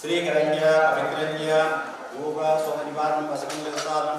श्रीकरण्य अभिकरण्य योग सोम निवारण असंगसारण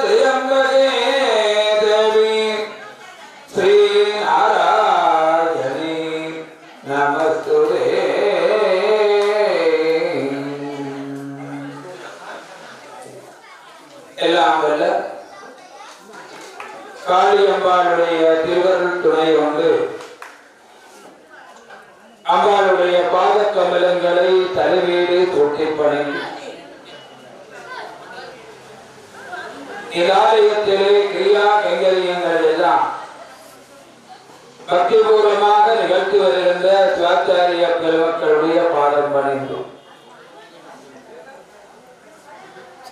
திரியம்பகே தேவி ஸ்ரீ நாராயணி நமஸ்துதே. எல்லாம் வல்ல காளியம்பாளுடைய திருவருள் துணை கொண்டு அம்பாளுடைய பாத கமலங்களை தலைவீடு தூக்கி பணி இவ்வாலயத்திலே கிரியா கைங்கரியங்கள் எல்லாம் பக்திபூர்வமாக நிகழ்த்தி வருகின்ற சிவாச்சாரிய பெருமக்களுடைய பாதம் பணிந்து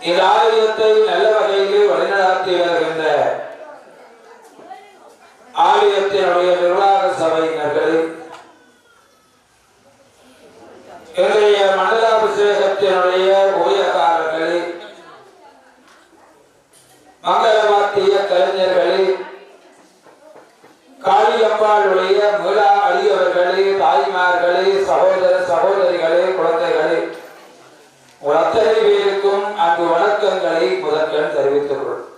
இந்த ஆலயத்தை நல்ல வகையிலே வழிநடாத்தி வருகின்ற ஆலயத்தினுடைய நிர்வாக சபையினர்களை, இன்றைய மண்டலாபிஷேகத்தினுடைய ஊழியக்காரர்களை, மங்களவாத்திய கலைஞர்களை, காளியம்பாளுடைய மீளா அடியவர்களே, தாய்மார்களே, சகோதர சகோதரிகளே, குழந்தைகளே, அத்தனை பேருக்கும் அங்கு வணக்கங்களை முதற்கண் தெரிவித்துக் கொள்ளும்.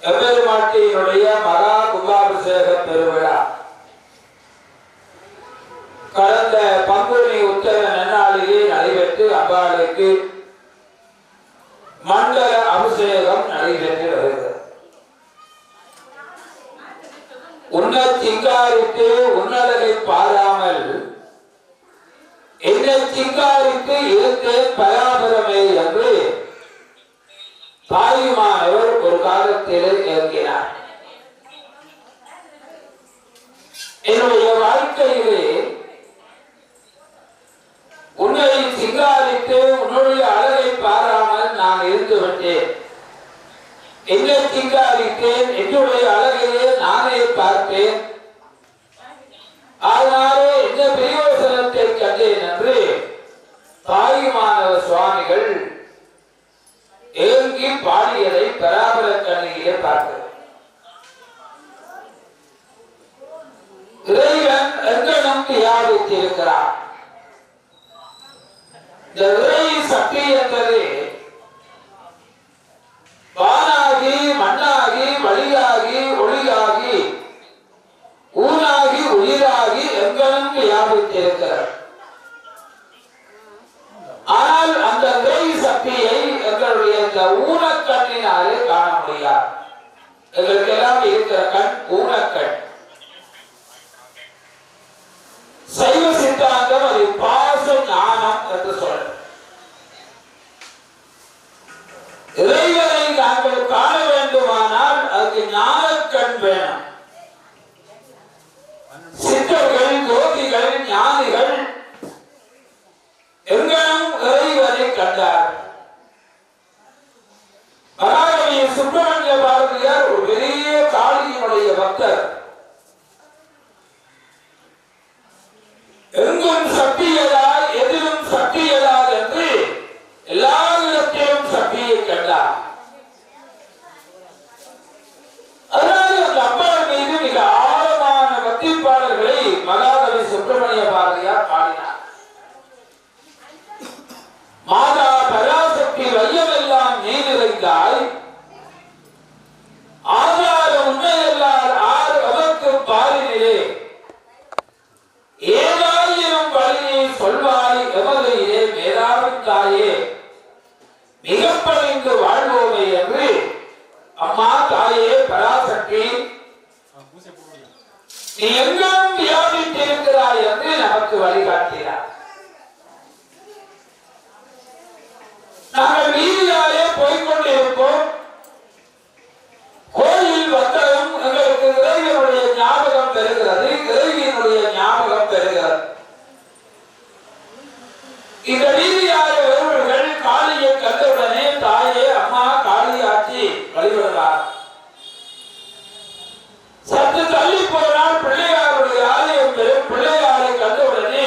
எம்பெருமாட்டியினுடைய மகா கும்பாபிஷேக பெருவிழா கடந்த பங்குனி உத்தர நன்னாளிலே நடைபெற்று அம்பாளுக்கு மண்டல அபிஷேகம் நடைபெற்று வருகிறது. உன்ன சிங்காரித்து உன்னழகை பாராமல் என்னை சிங்காரித்து இருந்தேன் பராபரமே என்று தாயுமானவர் ஒரு காலத்திலே இறங்கினார். என்னுடைய வாழ்க்கையிலே உன்னை சிங்காரித்து உன்னுடைய அழகை பாராமல் நான் இருந்து விட்டேன். என்னை சிங்காரித்தேன், என்னுடைய அழகையே நானே பார்த்தேன். அதனாலே என்ன பிரயோசனத்தை கண்டேன் என்று தாயுமானவ சுவாமிகள் ஏங்கி பாடியதை பராபர கண்ணிலே பார்த்தது. இறைவன் எங்கனும் வியாபித்திருக்கிறார். இந்த இறை சக்தி என்பது வானாகி மண்ணாகி வழியாகி ஒளியாகி ஊனாகி உயிராகி எங்கனும் வியாபித்திருக்கிறார். ஆனால் அந்த இறை சக்தியை எங்களுடைய இந்த ஊனக்கண்ணினாலே காண முடியாது. எங்களுக்கு எல்லாம் இருக்கிற கண் ஊனக்கண். சைவ சித்தாந்தம் அது பாச ஞானம் என்று சொல்ற. இறைவனை நாங்கள் காண வேண்டுமானால் அதுக்கு ஞானக்கண் வேணும். சித்தர்கள், யோகிகள், ஞானிகள் எங்கனும் இறைவனை கண்டார். மகாகவி சுப்பிரமணிய பாரதியார் ஒரு பெரிய காளியினுடைய பக்தர். எங்கும் சக்தியதாய் எதிலும் சக்தியதாய் என்று எல்லா இடத்திலும் சக்தியை கண்டார். அதனால அந்த அம்பாள் மீது மிக ஆழமான பக்தி பாடல்களை மகாகவி சுப்பிரமணிய பாரதியார் பாடினார். மாதா பராசக்தி வையமெல்லாம் நீ நிறைந்தாய், ஆதார உண்மையெல்லாம் ஆறு அவருக்கு பாரினிலே ஏதாயிரம் வழியை சொல்வாய் எமதையே மேலாவின் தாயே மிக பணிந்து வாழ்வோமே என்று அம்மா தாயே பராசக்தி நீ எங்கும் வியாபித்திருக்கிறாய் என்று நமக்கு வழிகாட்டினார். நாங்கள் வீதியாலே போய்கொண்டிருப்போம். கோயில் வந்ததும் எங்களுக்கு இறைவனுடைய ஞாபகம் பெறுகிறது, இறைவியினுடைய ஞாபகம் பெறுகிறது. இந்த வீதியாலே ஒருவர்கள் காளியை கண்டவுடனே தாயே அம்மா காளியாட்சி வழிபடுவார். சற்று தள்ளி போனால் பிள்ளையாருடைய ஆலயம் பெறும். பிள்ளையாரை கண்டவுடனே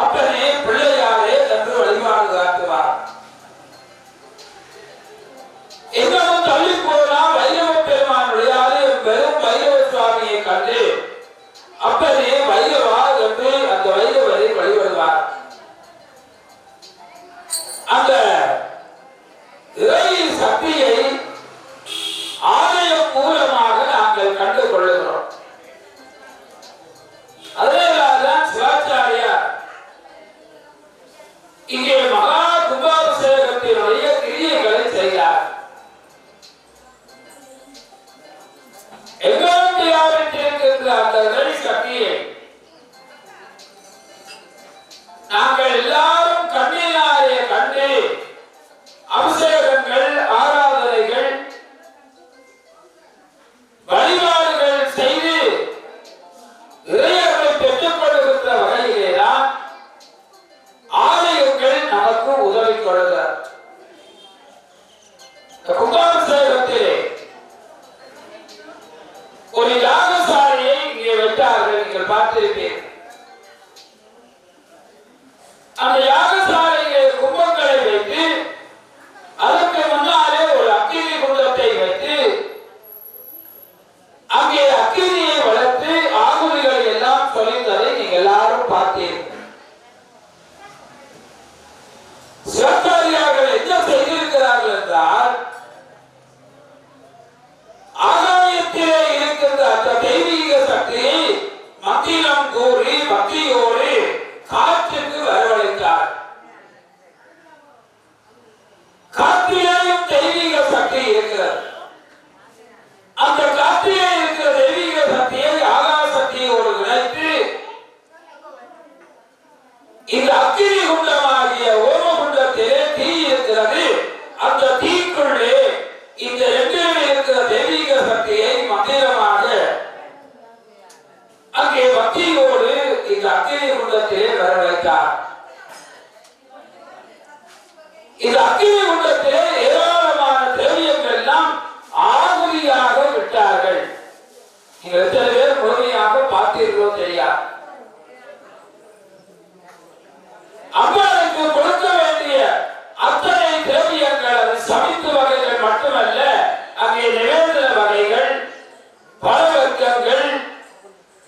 அப்பனே பிள்ளையாரே என்று வழிபாடு காட்டுவார். எங்கும் தள்ளி போனால் வைரவ பெருமானுடைய ஆலயம் பெறும். வைரவ சுவாமியை கண்டு அப்பனே வைரவா என்று அந்த வைரவரை வழிபடுவார். அந்த இறை சக்தியை ஆலயம் மூலமாக நாங்கள் கண்டு கொள்ளுகிறோம். அதனால்தான் சிவாச்சாரியார் இங்கே மகா கும்பாபிஷேகத்தினுடைய கிரியைகளை செய்தார். எங்கிருக்கின்ற அந்த இறை சக்தியை நாங்கள் எல்லாரும் கண்ணினாலே கண்டு அபிஷேகங்கள், ஆராதனைகள், வழிபாடுகள் செய்து இறையர்களை பெற்றுக் கொள்கின்ற வகையிலேதான் ஆலயங்கள் நமக்கு உதவி கொள்கிறார். கும்பாபிஷேகத்திலே ஒரு யாகசாலையை இங்கே வைத்தார்கள், நீங்கள் பார்த்திருப்பீர்கள். அந்த யாகசாலையிலே கும்பங்களை வைத்து அதற்கு முன்னாலே ஒரு அக்கினி குண்டத்தை வைத்து அங்கே அக்கினியை வளர்த்து ஆகுதிகளை எல்லாம் சொல்லித்ததை நீங்கள் எல்லாரும் பார்த்தீர்கள். சிவகாரியார்கள் என்ன செய்திருக்கிறார்கள் என்றால், ஆகாயத்திலே இருக்கின்ற அந்த தெய்வீக சக்தியை மந்திரம் கூறி பக்தியோடு காற்றுக்கு வரவழைத்தார். காற்றிலேயும் தெய்வீக சக்தி இருக்கிறது. அந்த காற்றிலே இருக்கிற தெய்வீக சக்தியை ஆகாய சக்தியோடு இணைத்து இந்த அக்கினி குண்டமாகிய ஓம குண்டத்திலே தீ இருக்கிறது. அந்த தீக்குள்ளே இந்த ரெண்டில் இருக்கிற தெய்வீக சக்தியை மந்திரமாக அங்கே பக்தியோடு இந்த அக்கினி குண்டத்திலே வரவழைத்தார். இந்த அக்கினி குண்டத்திலே ஏராளமான திரவியங்கள் எல்லாம் ஆகுதியாக விட்டார்கள். நீங்கள் எத்தனை பேர் முழுமையாக பார்த்தீர்களோ தெரியாது. அம்மாவுக்கு கொடுக்க வேண்டிய அத்தனை திரவியங்கள், அது சமைத்து வகைகள் மட்டுமல்ல, அங்கே நிவேதன வகைகள், பல வர்க்கங்கள்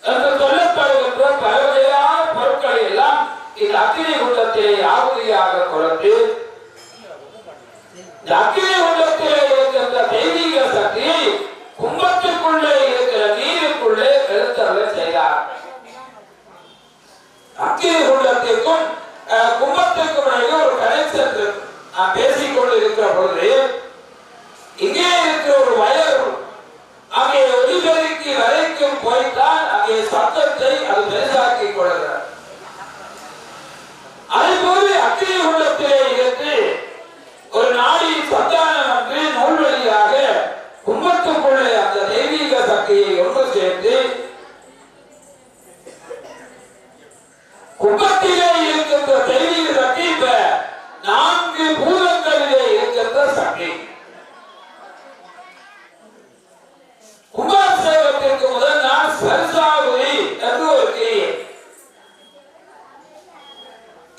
என்று சொல்லப்படுகின்ற பலவகையான பொருட்களை எல்லாம் இந்த அக்கினி குண்டத்திலே ஆகுதியாக கொடுத்து அக்கினி குண்டத்திலே இருக்கின்ற தெய்வீக சக்தியை கும்பத்துக்குள்ளே இருக்கிற நீருக்குள்ளே எழுத்தருளை செய்தார். அக்கினி குண்டத்திற்கும் கும்பத்திற்கும் இடையே ஒரு கனெக்ஷன் இருக்கு. நான் பேசிக்கொண்டு இருக்கிற பொழுது இங்கே இருக்கிற ஒரு வயர் அங்கே ஒலிபெருக்கி வரைக்கும் போய்த்தான் அங்கே சத்தத்தை அது பெரிதாக்கிக் கொள்கிறார். அதுபோது அக்கினி குண்டத்திலே இருந்து ஒரு நாடி சந்தானம் என்று நூல் வழியாக கும்பத்துக்குள்ளே அந்த தெய்வீக சக்தியை ஒன்று சேர்த்து கும்பத்திலே இருக்கின்ற தெய்வீக சக்தி இப்ப 4 பூதங்களிலே இருக்கின்ற சக்தி. கும்பாபிஷேகத்திற்கு முதல் நான் ஸ்பர்சாகுதி என்று ஒரு கிரியை.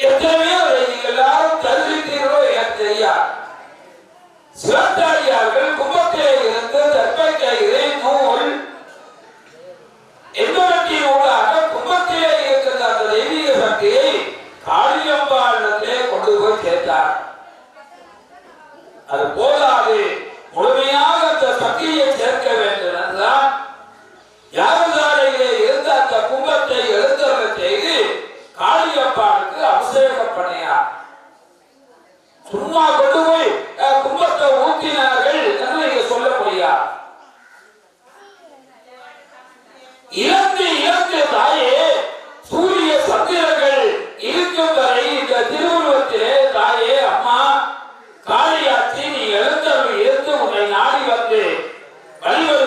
எத்தனையோ நீங்கள் எல்லாரும் தெரிவித்தீர்களோ எனக்கு தெரியாது. சிவத்தாரியார்கள் கும்பத்திலே இருந்து தற்பை கயிறு, நூல் என்பவற்றின் ஊடாக கும்பத்திலே இருக்கின்ற அந்த தெய்வீக சக்தியை காளியம்பாளத்திலே கொண்டு போய் சேர்த்தார். அது போதாது, முழுமையாக அந்த சக்தியை சேர்க்க வேண்டும் என்றால் யாகசாலையிலே இருந்த அந்த கும்பத்தை எழுந்தருள செய்து காளியம்பாளுக்கு அபிஷேகம் பண்ணினார். சும்மா கொண்டு போய் கும்பத்தை ஊற்றினார்கள் என்று நீங்க சொல்ல முடியாது. இலந்து தாயே, சூரிய சந்திரர்கள் இருக்கும் வரை இந்த திருவுருவத்திலே தாயே, அம்மா காளியாட்சி, நீ எழுந்தருள் இருந்து உன்னை நாடி வந்து வழிவரு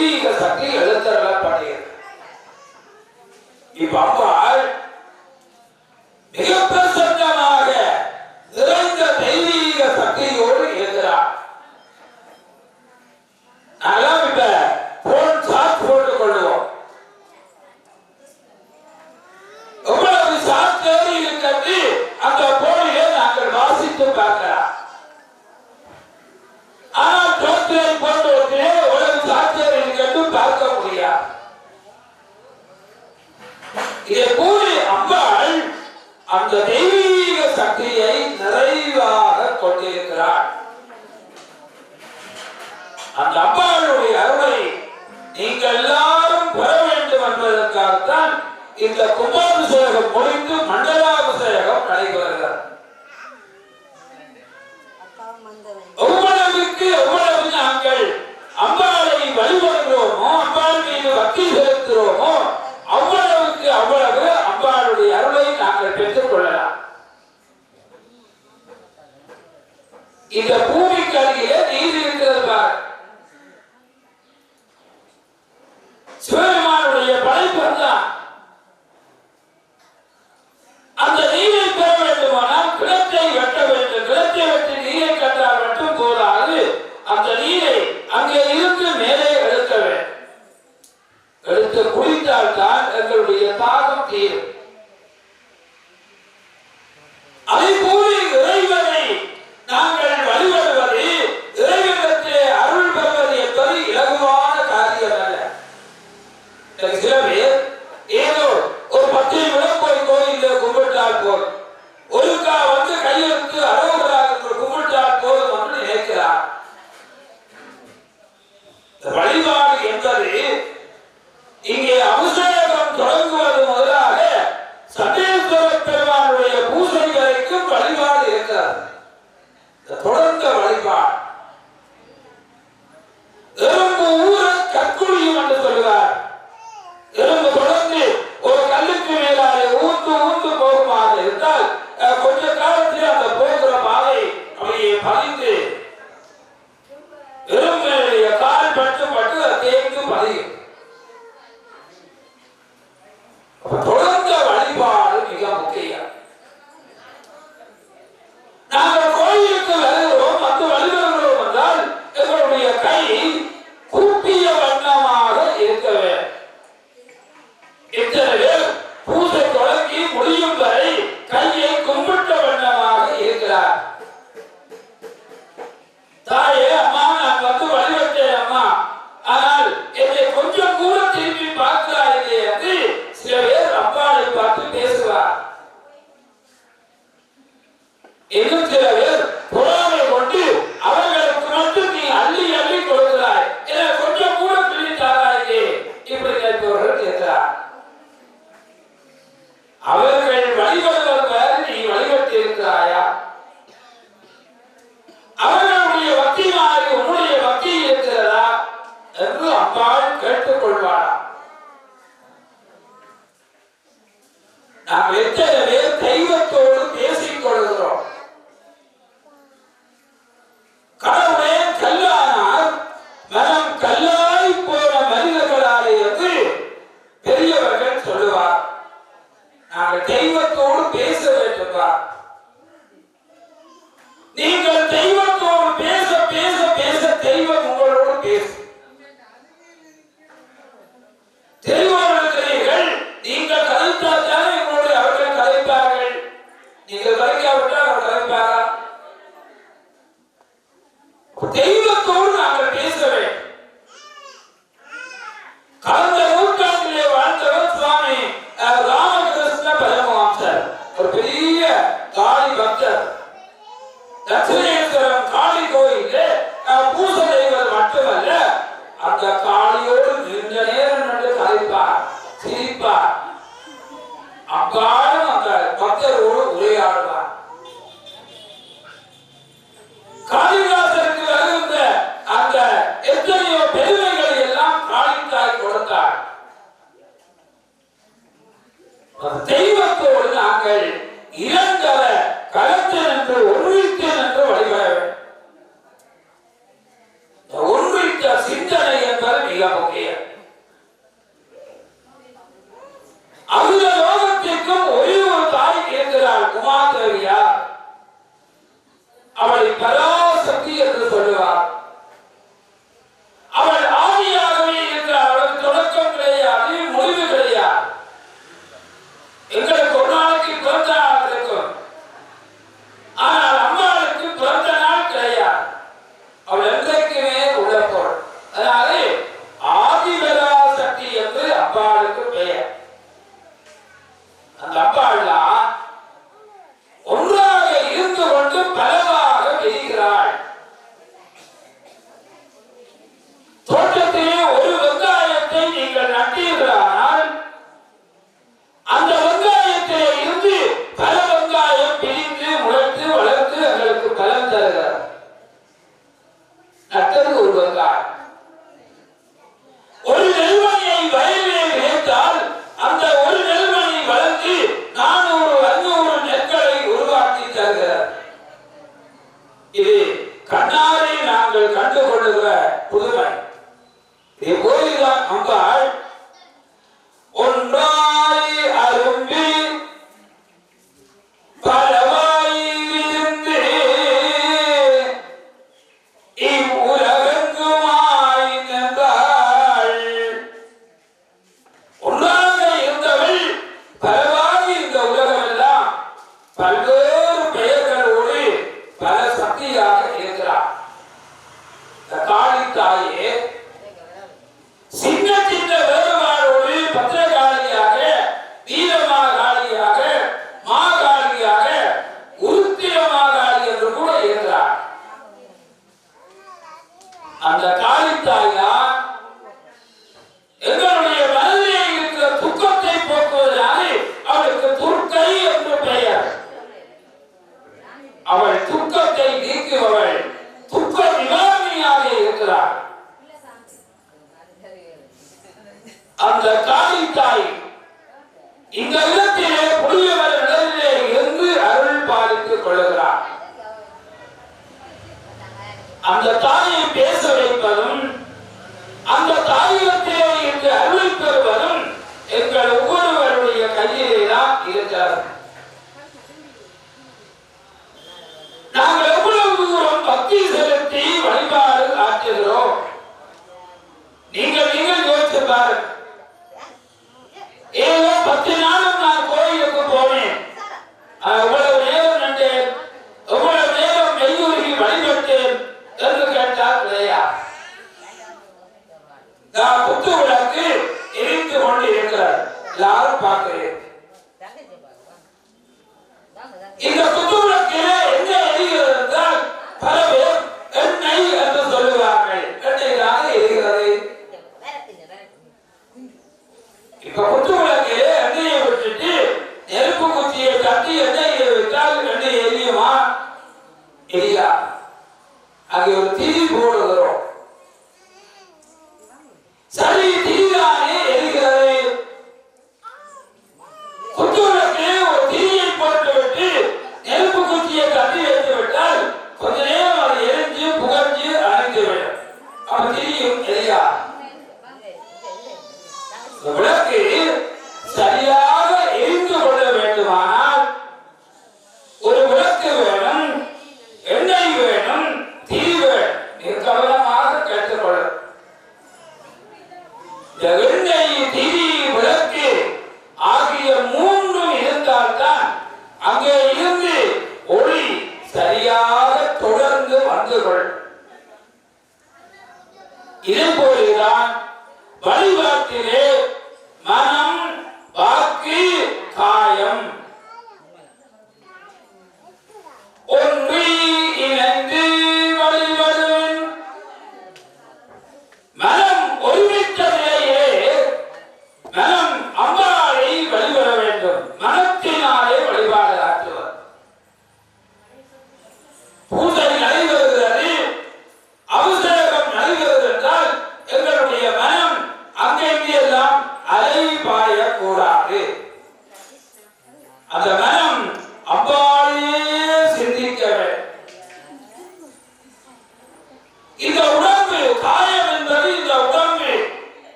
தெய்வீக சக்தி எழுத்தருளப்படுகிறது. இப்ப அம்பாள் மிக பிரசன்னமாக நிறைந்த தெய்வீக சக்தியோடு இருக்கிறார். நாங்களாம் இப்ப போன் சார்ஜ் போட்டுக் கொள்வோம். எவ்வளவு சாஸ்திரம் இருக்கிறது அந்த போனிலே நாங்கள் வாசித்து பார்க்கலாம். ஆனால் தோற்றத்தை போன்றவற்றிலே எவ்வளவு சாஸ்திரம் இருக்கிறது பார்க்க முடியாது. இதை கூறி அம்பாள் அந்த தெய்வீக சக்தியை நிறைவாக கொண்டிருக்கிறார். அந்த அம்பாளுடைய அருளை நீங்கள் எல்லாரும் பெற வேண்டும் என்பதற்காகத்தான் இந்த கும்பாபிஷேகம் முடிந்து மண்டலாபிஷேகம் நடைபெறுகிறது. எவ்வளவு நாங்கள் அம்பாளை வழிபடுகிறோமோ, அம்பாள் மீது பக்தி செலுத்துகிறோமோ, அவ்வளவுக்கு அவ்வளவு அம்பாளுடைய அருளை நாங்கள் பெற்றுக் கொள்ளலாம். இந்த பூமிக்கு அருகிலே நீர் இருக்கிறது பார். சிவபெருமானுடைய படைப்பு தான். அந்த நீரை பெற வேண்டுமானால் கிணற்றை வெட்ட வேண்டும். கிணற்றை வெட்டி நீரை கண்டால் மட்டும் போதாது, அந்த நீரை அங்கே இருந்து மேலே எடுக்க வேண்டும். எடுத்து குடித்தால் தான் எங்களுடைய தாகம் தீரும். அதை கூறி இறைவனை நாங்கள் வழிபடுவது, இறைவனத்தை அருள் பெறுவது என்பது இலகுவான காரியம் அல்ல. சில பேர் ஏதோ ஒரு 10 நிமிடம் போய் கோயிலில் கும்பிட்டால் போதும், ஒருக்கா வந்து கையெழுத்து அரோகராக கும்பிட்டால் போதும் என்று நினைக்கிறார். வழிபாடு என்பது இங்கே அபிஷேகம் தொடங்குவது முதலாக சண்டேஸ்வர பெருமானுடைய பூஜை வரைக்கும் வழிபாடு இருக்கிறது. தொடர்ந்த வழிபாடு எறும்பு ஊர கற்குழியும் என்று சொல்கிறார். எறும்பு தொடர்ந்து ஒரு கல்லுக்கு மேலாக ஊந்து ஊந்து போகுமாக இருந்தால் கொஞ்ச காலத்தில் அந்த போகிற பாதை அப்படியே பதிந்து எறும்புடைய கால் பட்டு பட்டு தேய்ந்து பதியும். தொடர்ந்த வழிபாடு மிக முக்கியம். நாங்கள் கோயிலுக்கு வருகிறோம், வந்து வழிபடுகிறோம் என்றால் எங்களுடைய கை கூப்பிய வண்ணமாக இருக்க வேண்டும். இத்தனை பேர் பூஜை தொடங்கி முடியும் வரை கையை கும்பிட்ட வண்ணமாக இருக்கிறார். தாயே, அம்மா, நான் வந்து வழிபட்டேன் அம்மா, ஆனால் என்னை கொஞ்சம் கூட திரும்பி பார்க்கிறார்களே என்று சில பேர் அம்பாளை பார்த்து பேசுவார். இன்னும் சில பேர் பொறாமை கொண்டு அவர்களுக்கு மட்டும் நீ அள்ளி அள்ளி கொடுக்கிறாய், என கொஞ்சம் கூட பிடித்தாராயே இப்படி கேட்பவர்கள் கேட்கிறார். அவர்கள் வழிபடுவதற்கு நீ வழிபட்டு இருக்கிறாயா? அவர்களுடைய பக்தி மாறி உன்னுடைய பக்தி இருக்கிறதா என்று அம்பாள் கேட்டுக் கொள்வாரா? நாம் எத்தனை பேர் தெய்வத்தோடு பேசிக் கொள்கிறோம்? கடவுளே கல்லானார் மனம் கல்லாய் போன மனிதர்களாலே என்று பெரியவர்கள் சொல்லுவார். நாங்கள் தெய்வத்தோடு பேச வேண்டும். நீங்கள் தெய்வத்தோடு பேச பேச பேச தெய்வம் உங்களோடு பேசும். தெய்வங்கள் நீங்கள் கதைத்தால் தானே உங்களுடைய அவர்கள் கதைப்பார்கள். நீங்கள் கதைக்காவிட்டால் அவர் கதைப்பாரா? தெய்வத்தோடு நாங்கள் பேச வேண்டும். கடந்த நூற்றாண்டிலே வாழ்ந்தவர் சுவாமி ராமகிருஷ்ண பரமஹம்சர், ஒரு பெரிய காளி பக்தர். தட்சிணேஸ்வரம் காளி கோயிலே பூஜை செய்வது மட்டுமல்ல, அந்த காளியோடு நீண்ட நேரம் நின்று கதைப்பார், சிரிப்பார். அங்காலும் அந்த பக்தரோடு உரையாடுவார். காளிதாசருக்கு வருகின்ற அந்த எத்தனையோ பெருமைகளை எல்லாம் காளித்தாய் கொடுத்தார். தெய்வத்தோடு நாங்கள் இளங்கர கலத்து நின்று ஒன்றித்து நின்று வழிபட வேண்டும். ஒன்றித்த சிந்தனை என்பது மிக முக்கியம். பெயர். அந்த லோகத்திற்கும் ஒரே ஒரு தாய் இருக்கிறாள், உமாதேவியார். அவளை பராசக்தி என்று சொல்லுவார். அவள் ஆதியாகவே இருக்கிறார். அவளுக்கு தொடக்கம் கிடையாது, முடிவு கிடையாது. எங்களுக்கு ஒரு நாளைக்கு பிறந்த நாள் இருக்கும், ஆனால் அம்மாளுக்கு பிறந்த நாள் கிடையாது. அவள் என்றைக்குமே உள்ள பொருள். அதனால ஆதிபராசக்தி என்று அம்பாளுக்கு பெயர். அந்த அம்பாள்தான் ஒன்றாக இருந்து கொண்டு பலவாக விரிகிறாள். தோட்டத்திலே ஒரு வெங்காயத்தை நீங்கள் நட்டீர்களானால் அந்த வெங்காயத்திலே இருந்து பல வெங்காயம் பிரிந்து முளைத்து வளர்த்து எங்களுக்கு பலன் தருகிறார். நட்டது ஒரு வெங்காயம். ஒரு நெல்மணியை வயலிலே விதைத்தால் அந்த ஒரு நெல்மணி வளர்ந்து 400-500 நெற்களை உருவாக்கி தருகிறார். இது கண்ணாரை நாங்கள் கண்டு கொள்ளுகிற புதுமை. இது போய்தான் அம்பாள் ஒன்றாய் அரும்பி பலவாய் விருந்து இவ்வுலகெங்குமாய் நின்றாள். ஒன்றாக இருந்தவள் பலவாய் இந்த உலகமெல்லாம் பல்வேறு பெயர்களோடு பல சக்தியாக இருக்கிறார். காளி தாயே சின்ன சின்ன வேறுபாடோடு பத்திரகாளியாக, வீரமாகாளியாக, மாகாளியாக, உருத்திரமாகாளி என்று கூட இருக்கிறார். அந்த காளி தாயார் எங்களுடைய மனதிலே இருக்கிற துக்கத்தை போக்குவதனால அவளுக்கு துர்க்கை என்று பெயர். அவள் துக்கத்தை நீக்குபவள், துக்க நிவாரணியாக இருக்கிறார். அந்த காளி தாய் இந்த இடத்திலே புதியவர் நிலையிலே இருந்து அருள் பாலித்துக் கொள்கிறார். அந்த தாயை பேச வைப்பதும் அந்த தாயிடத்திலே இருந்து அருள் பெறுவதும் எங்கள் ஒவ்வொருவருடைய கையிலே தான் இருக்கிறது. நாங்கள் எவ்வளவு தூரம் பக்தி செலுத்தி வழிபாடு ஆற்றுகிறோம். நீங்கள் யோசித்து பாருங்கள். ஏதோ 10 நாளும் நான் கோயிலுக்கு போனேன், எவ்வளவு நேரம் நின்றேன், எவ்வளவு நேரம் மெய்யுருகி வழிபட்டேன் என்று கேட்டால் கிடையாது. நான் குத்து விளக்கு எரிந்து கொண்டு இருக்கிறார், எல்லாரும் பார்க்கிறேன். இந்த குத்து விளக்கிலே என்ன எரிகிறது என்றால் பல பேர் எண்ணெய் என்று சொல்லுவார்கள். எண்ணெய் தானே எரிகிறது. இப்ப குத்து விளக்கிலே எண்ணெயை விட்டுட்டு நெருப்பு குச்சியை தட்டி எண்ணெயை வைத்தால் எண்ணெய் எரியுமா? எரியா. அங்கே ஒரு திரி போடுகிறோம். சரி, திரிதானே எரிகிறது. குத்து விளக்கிலே ஒரு திரியை போட்டு விட்டு நெருப்பு குச்சியை தட்டி வைத்து விட்டால் கொஞ்ச நேரம் அது எரிஞ்சு புகஞ்சு அணைந்து விடும். அப்ப திரியும் எரியா. விளக்கு சரியாக எரிந்து கொள்ள வேண்டுமானால் ஒரு விளக்கு வேணும், எண்ணெய் வேணும், திரி வேணும். கவனமாக கேட்டுக்கொள்ள. எண்ணெய், திரி, விளக்கு ஆகிய 3 இருந்தால்தான் அங்கே இருந்து ஒளி சரியாக தொடர்ந்து வந்து கொள்ளும். இதே போலதான் வழிபாட்டிலே மனம், வாக்கு, காயம் ஒன்றி இணைந்து வழிபடுவன். மனம் ஒருமித்த நிலையிலே மனம் அம்பாளை வழிபட வேண்டும். மனத்தினாலே வழிபாடு ஆற்றுவர். பூஜை நடைபெறுகிறது, அபிஷேகம் நடைபெறுகிறது என்றால் எங்களுடைய மனம் அங்கே எல்லாம்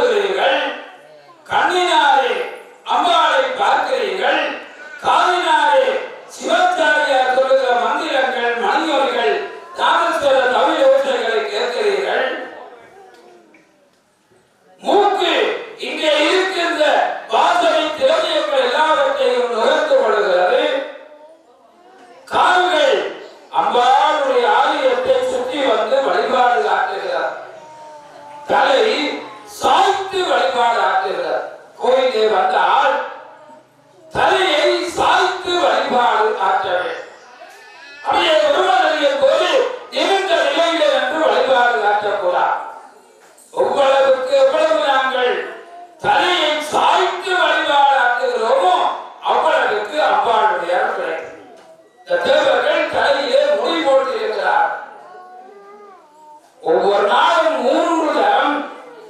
சொல்லுகிறீர்கள், கண்ணினாரே அம்பாளை பார்க்கிறீர்கள், காதினாரே சிவாச்சாரியார் சொல்லுகிற மந்திரங்கள், மணியொலிகள், நாதஸ்வர தமிழ் யோசனைகளை கேட்கிறீர்கள். மூக்கு இங்கே இருக்கின்ற வாசனை திரவியங்கள் எல்லாவற்றையும் நுகர்ந்து கொள்கிறது. கால்கள் அம்பாளுடைய ஆலயத்தை சுற்றி வந்து வழிபாடு ஆற்றுகிறார். தலை சாய்த்து வழிபாடு ஆற்றுகிறார். கோயிலே வந்தால் தலையை சாய்த்து வழிபாடு ஆற்றவே. அப்படியே ஒருவரையும் போது இருந்த நிலையில என்று வழிபாடு ஆற்றக்கூடாது. ஒவ்வளவுக்கு எவ்வளவு நாங்கள் தலையை சாய்த்து வழிபாடு ஆற்றுகிறோமோ அவ்வளவுக்கு அம்பாளுடைய கிடைக்கும். இந்த தேவர்கள் தலையிலே முடி போட்டு இருக்கிறார். ஒவ்வொரு நாளும் 3 தரம்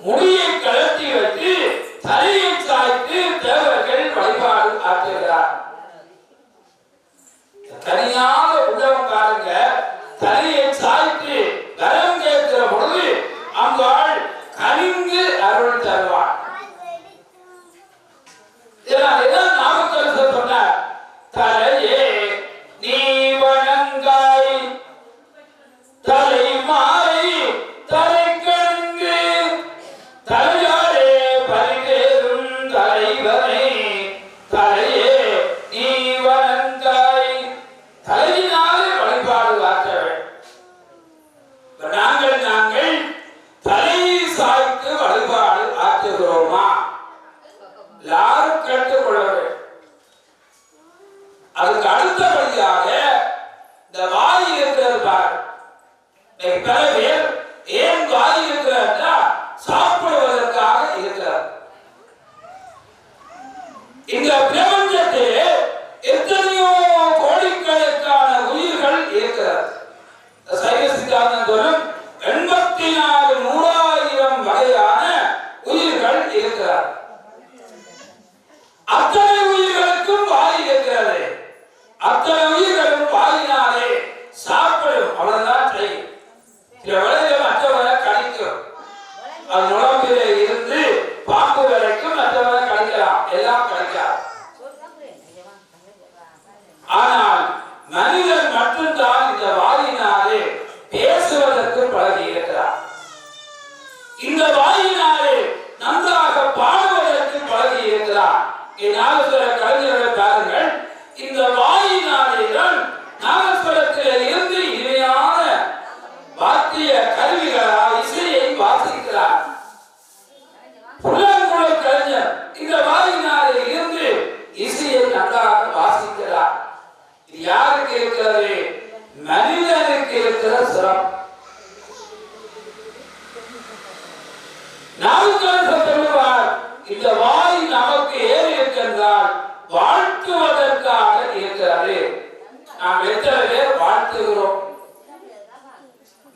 முடியை கழட்டி வைத்து தலையை சாய்த்து தேவர்கள் வழிபாடு ஆற்றுகிறார். தனியாக உள்ளவங்க பாருங்க, தலையை சாய்த்து வரம் கேட்கிற பொழுது அம்பாள் கனிந்து அருள் தருவார். இதனால்தான் நாமக்கரசர் சொன்னார், தலையே நீ வணங்காய் தலை மாறி தலை கண்கு தலையாரே பரிதேறும் தலைவனை தலையே நீ வணங்காய். தலையினாலே வழிபாடு ஆற்றவேன். நாங்கள் தலையை சாய்த்து வழிபாடு ஆற்றுகிறோமா? யாரும் கேட்டுக்கொள்ள வேண்டும். அதுக்கு அடுத்தபடியாக இந்த வாய் இருக்கிறது பார். பல பேர் ஏன் வாய் இருக்கிறார்? சாப்பிடுவதற்காக இருக்கிறார். இந்த பிரபஞ்சத்திலே எத்தனையோ கோடிக்கணக்கான உயிர்கள் இருக்கிறார். சைவ சித்தாந்தம் சொல்லும் 84,100,000 வகையான உயிர்கள் இருக்கிறார். அத்தனை உயிர்களுக்கும் வாய் இருக்கிறது. அத்தனை உயிர்களும் வாயினாலே சாப்பிடும். அவ்வளவுதான் செய்யும். சில வேளையில் மற்றவரை கடிக்கும். அது நுழம்பிலே இருந்து பாம்பு வரைக்கும் மற்றவரை கடிக்கலாம். எல்லாம் கடிக்காது. ஆனால் மனிதன் மட்டும்தான் இந்த வாயினாலே பேசுவதற்கு பழகி இருக்கிறார். இந்த வாயினாலே நன்றாக பாடுவதற்கு பழகி இருக்கிறார். நாகஸ்வர கலைஞர்களை பாருங்கள். இந்த வாயினாலே தான் நாகஸ்வரத்தில் இருந்து இனிமையான வாத்திய கருவிகளால் இசையை வாசிக்கிறார். புலங்குழல் கலைஞர் இந்த வாயினாலே இருந்து இசையை நன்றாக வாசிக்கிறார். இது யாருக்கு இருக்கிறது? மனிதனுக்கு இருக்கிற சிரம். நாவுக்கரசர் சொல்லுவார், இந்த வாய் நமக்கு ஏன் இருக்கின்றால் வாழ்த்துவதற்காக இருக்கிறது. நாம் எத்தனை பேர் வாழ்த்துகிறோம்?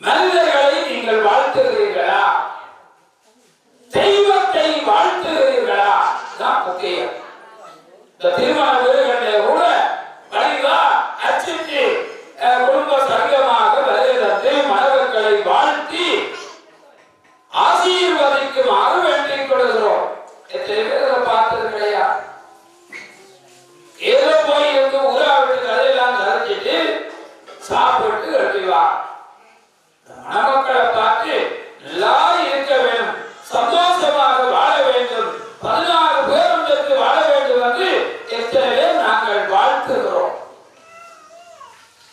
மனிதர்களை நீங்கள் வாழ்த்துகிறீர்களா? தெய்வத்தை வாழ்த்துகிறீர்களா? தான் முக்கியம். இந்த திருமண வீடுகளிலே கூட வழிவா அச்சிட்டு குடும்ப சங்கமாக வருகிறது. மணவர்களை வாழ்த்தி ஆசீர்வதிக்குமாறு வேண்டிக் கொள்கிறோம். எத்தனை பேர் பார்த்தது கிடையாது. ஏதோ போய் இருந்து உறாவிட்டு கதையெல்லாம் கரைச்சிட்டு சாப்பிட்டு எழுதிவா. மணமக்களை பார்த்து நல்லா இருக்க வேண்டும், சந்தோஷமாக வாழ வேண்டும், 16 பேருக்கு வாழ வேண்டும் என்று எத்தனை பேர் நாங்கள் வாழ்த்துகிறோம்.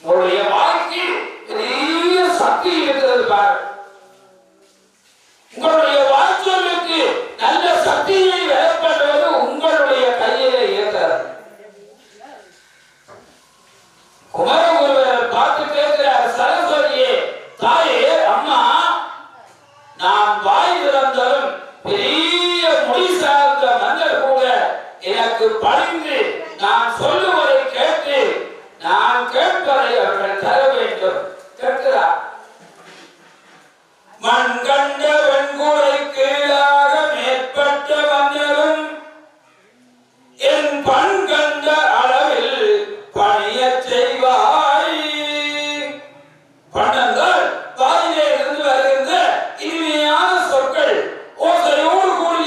உங்களுடைய வாழ்க்கை பெரிய சக்தி இருக்கிறது பாரு. உங்களுடைய வாழ்க்கைக்கு நல்ல சக்தியை வெளிப்படுவது உங்களுடைய கையிலே இருக்கிறது. குமரகுருவர் பார்த்து கேட்கிறார், சரஸ்வதியே தாயே அம்மா, நான் வாய் திறந்தாலும் பெரிய மொழி சார்ந்த மன்னர் கூட எனக்கு பணிந்து நான் சொல்லுவதை கேட்டு நான் கேட்பதை அவர்கள் தர வேண்டும் கேட்கிறார். மண் கண்ட வெண்குடை கீழாக மேற்பட்ட மன்னரும் என் பண் கண்ட அளவில் பணிய செய்வாய். பண்டங்கள் வாயிலே இருந்து வருகின்ற இனிமையான சொற்கள், ஓசையோடு கூடிய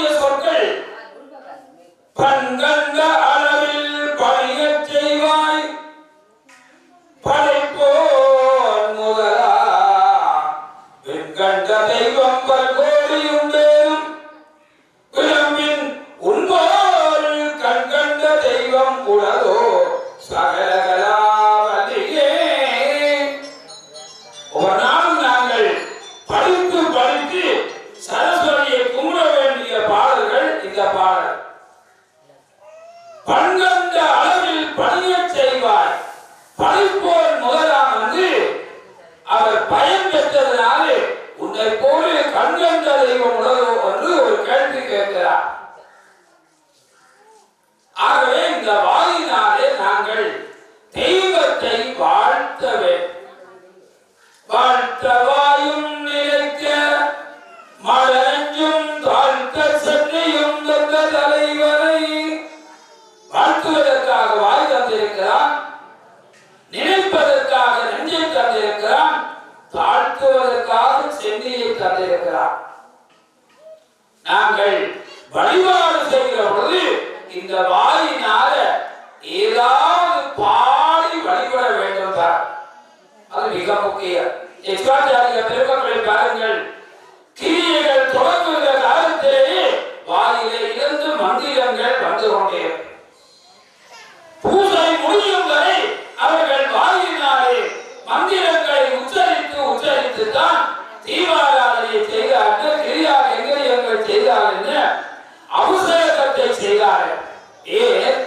நாங்கள் வழிபாடு செய்கிற பொழுது இந்த வாயினால ஏதாவது பாடி வழிபட வேண்டும் தான். அது மிக முக்கியம். எக்ஸ்ட்ராச்சாரிய பெருமக்களை பாருங்கள், கிரியைகள் தொடங்குகிற காலத்திலேயே வாயிலே இருந்து மந்திரங்கள் வந்து கொண்டே பூஜை முடியும் வரை அவர்கள் வாயினாலே மந்திரங்களை உச்சரித்து தான் தீபாராதனை செய்தார்கள், கிரியா கைங்கரியங்கள் செய்தார்கள், அபிஷேகத்தை செய்தார்கள். ஏன்?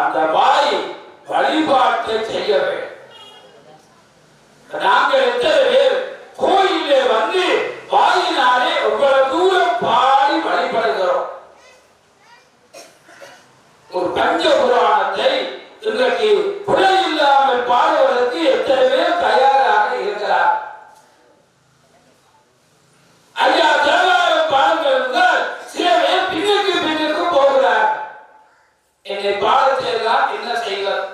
அந்த வாய் வழிபாட்டை செய்ய வேண்டும். நாங்கள் எத்தனை பேர் கோயிலே வந்து வாயினாலே உங்களை தூரம் பாடி வழிபடுகிறோம். ஒரு பஞ்ச புராணத்தை இன்றைக்கு புலை இல்லாமல் பாடுவதற்கு எத்தனை பேர் தயாராக இருக்கிறார்? ஐயா தேவாரம் பாடுங்கள், சில பேர் பின்னுக்கு போகிறார். என்னை பாட செய்யலாம், என்ன செய்வது?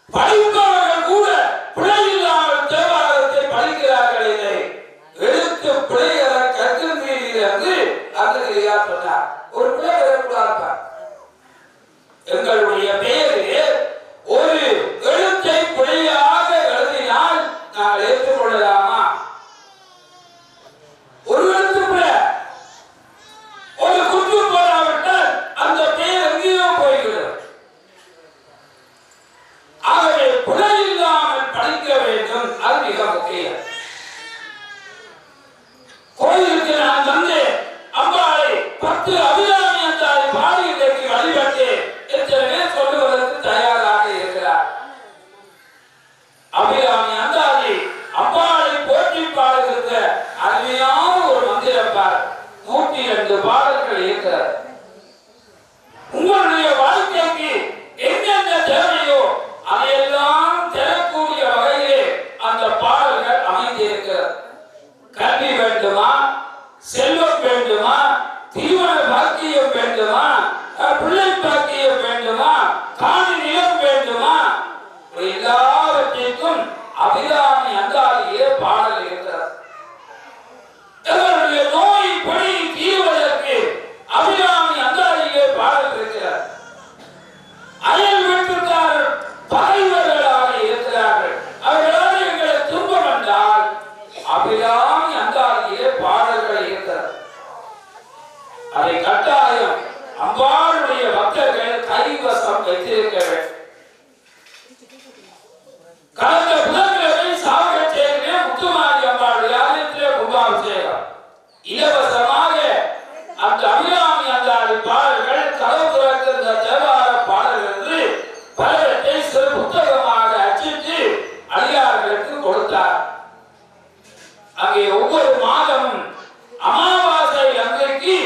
படிப்பவர்கள் கூட பிழை இல்லாமல் தேவாரத்தை படிக்கிறார்கள். இதை எழுத்து பிழைகளை கற்கின்றது அந்த சொன்னார். ஒரு பிழை வரக்கூடாது. எங்களுடைய பெயரிலே ஒரு எழுத்தை பிழையாக எழுதினால் நாங்கள் ஏற்றுக்கொள்ளலாமா? ஒரு எழுத்து பிழை, ஒரு குற்று போடாவிட்டால் அந்த பெயர் எங்கேயோ போய்கிறது. ஆகவே பிழை இல்லாமல் படிக்க வேண்டும், அது மிக முக்கியம். கோயிலுக்கு நான் வந்து அம்பாளை 10 அபிராமி அந்தாளை பாடி இன்றைக்கு வழிபட்டு எத்தனை சொல்லுவதற்கு தயாராக இருக்கிறார். அபிராமி அந்தாளை அம்பாளை போற்றி பாடுகின்ற அருமையான ஒரு மந்திரம் பார். 102 பாடல்கள் இருக்கிறது. உங்களுடைய வாழ்க்கைக்கு என்னென்ன தேவையோ அதையெல்லாம் தரக்கூடிய வகையிலே அந்த பாடல்கள் அமைந்திருக்கிறது. கல்வி வேண்டுமா, செல்வம் வேண்டுமா, தீவன பாக்கியம் வேண்டுமா, பிள்ளை பாக்கியம் வேண்டுமா, காணி நிலம் வேண்டுமா, எல்லாவற்றிற்கும் அபிராமி அந்தாதியே பாடல் இருக்கிறது. எங்களுடைய நோய் பணி தீர்வதற்கு அபிராமி அந்தாதியிலே பாடல் இருக்கிறது. அயல் வீட்டுக்காரர் பகைவர்களாக இருக்கிறார்கள், அவர்களால் எங்களை துன்பம் என்றால் அபிராமி அந்தாதியிலே பாடல்கள் இருக்கிறது. அதை கட்டாயம் அம்பாளுடைய பக்தர்கள் கைவசம் வைத்திருக்க வேண்டும். கடந்த புதன்கிழமை சாவகச்சேரியிலே முத்துமாரி அம்பாளுடைய ஆலயத்திலே கும்பாபிஷேகம். இலவசமாக அந்த அபிராமி அந்தாதி பாடல்கள் கலந்துரைக்கின்ற தேவார பாடல்கள் என்று பலவற்றை சிறு புத்தகமாக அச்சிட்டு அடியார்களுக்கு கொடுத்தார். அங்கே ஒவ்வொரு மாதமும் அமாவாசை அன்றைக்கு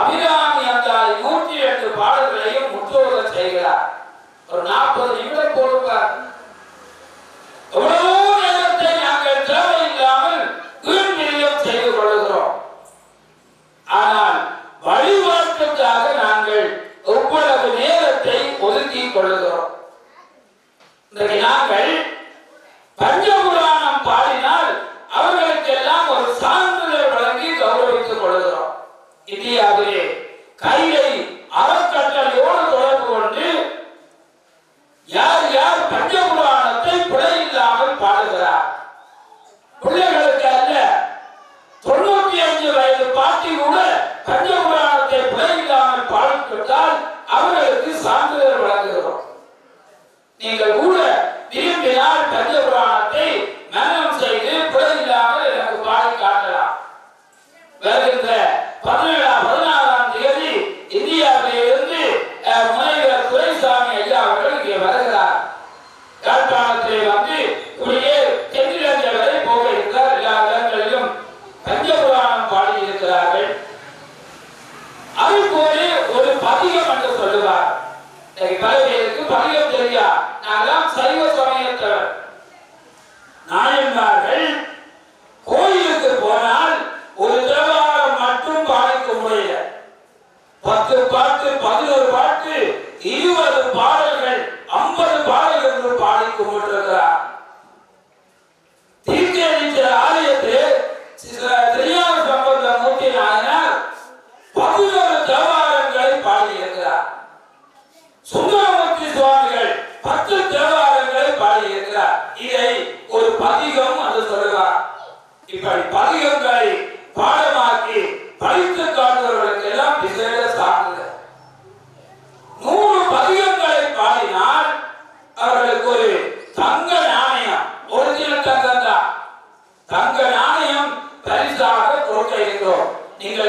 அபிராமி அந்தாதி 102 பாடல்களையும் முற்றோத செய்கிறார். ஒரு 40 நிமிடம் போடுவார். எவ்வளவோ நேரத்தை நாங்கள் தேவையில்லாமல் வீண்விரியம் செய்து கொள்கிறோம். ஆனால் வழிபாட்டுக்காக நாங்கள் எவ்வளவு நேரத்தை ஒதுக்கி கொள்கிறோம். இன்றைக்கு நாங்கள் பஞ்சபுராணம் பாடினால் அவர்களுக்கெல்லாம் ஒரு சான்றிதழ் வழங்கி கௌரவித்துக் கொள்கிறோம். இந்தியாவிலே கையை அறக்கட்டளையோடு தொடர்பு கொண்டு யார் யார் பஞ்சபுராணத்தை பிழை இல்லாமல் பாடுகிறார், பிள்ளைகளுக்கு அல்ல, 95 வயது பாட்டி கூட பஞ்சபுராணத்தை பிழை இல்லாமல் பாடிவிட்டால் அவர்களுக்கு சான்றிதழ் வழங்குகிறோம். நீங்கள் கூட விரும்பினால் பஞ்சபுராணத்தை மனனம் செய்து பிழை இல்லாமல் எனக்கு பாடி காட்டலாம். வருகின்ற 16ஆம் தேதி இந்தியாவிலிருந்து முனைவர் துரைசாமி ஐயா அவர்கள் இங்கே வருகிறார். யாழ்ப்பாணத்திலே வந்து இப்படியே தென்னிலங்கை வரை போக இருக்கிறார். எல்லா இடங்களிலும் பஞ்சபுராணம் பாடி இருக்கிறார்கள். அதுபோல ஒரு பதிகம் என்று சொல்லுவார். பல பேருக்கு பதிகம் தெரியா, நாங்கள் சைவ சமயத்தவர். நாயன்மார்கள் கோயிலுக்கு போனால் ஒரு தேவாரம் மட்டும் பாடிக்க முடியல. 10 பாட்டு, 11 பாட்டு, 20 பாடல்கள், 50 பாடல்கள் என்று பாடிக் கொண்டிருக்கிறார். தீர்த்தேஸ்வர ஆலயத்தில் திருஞான சம்பந்த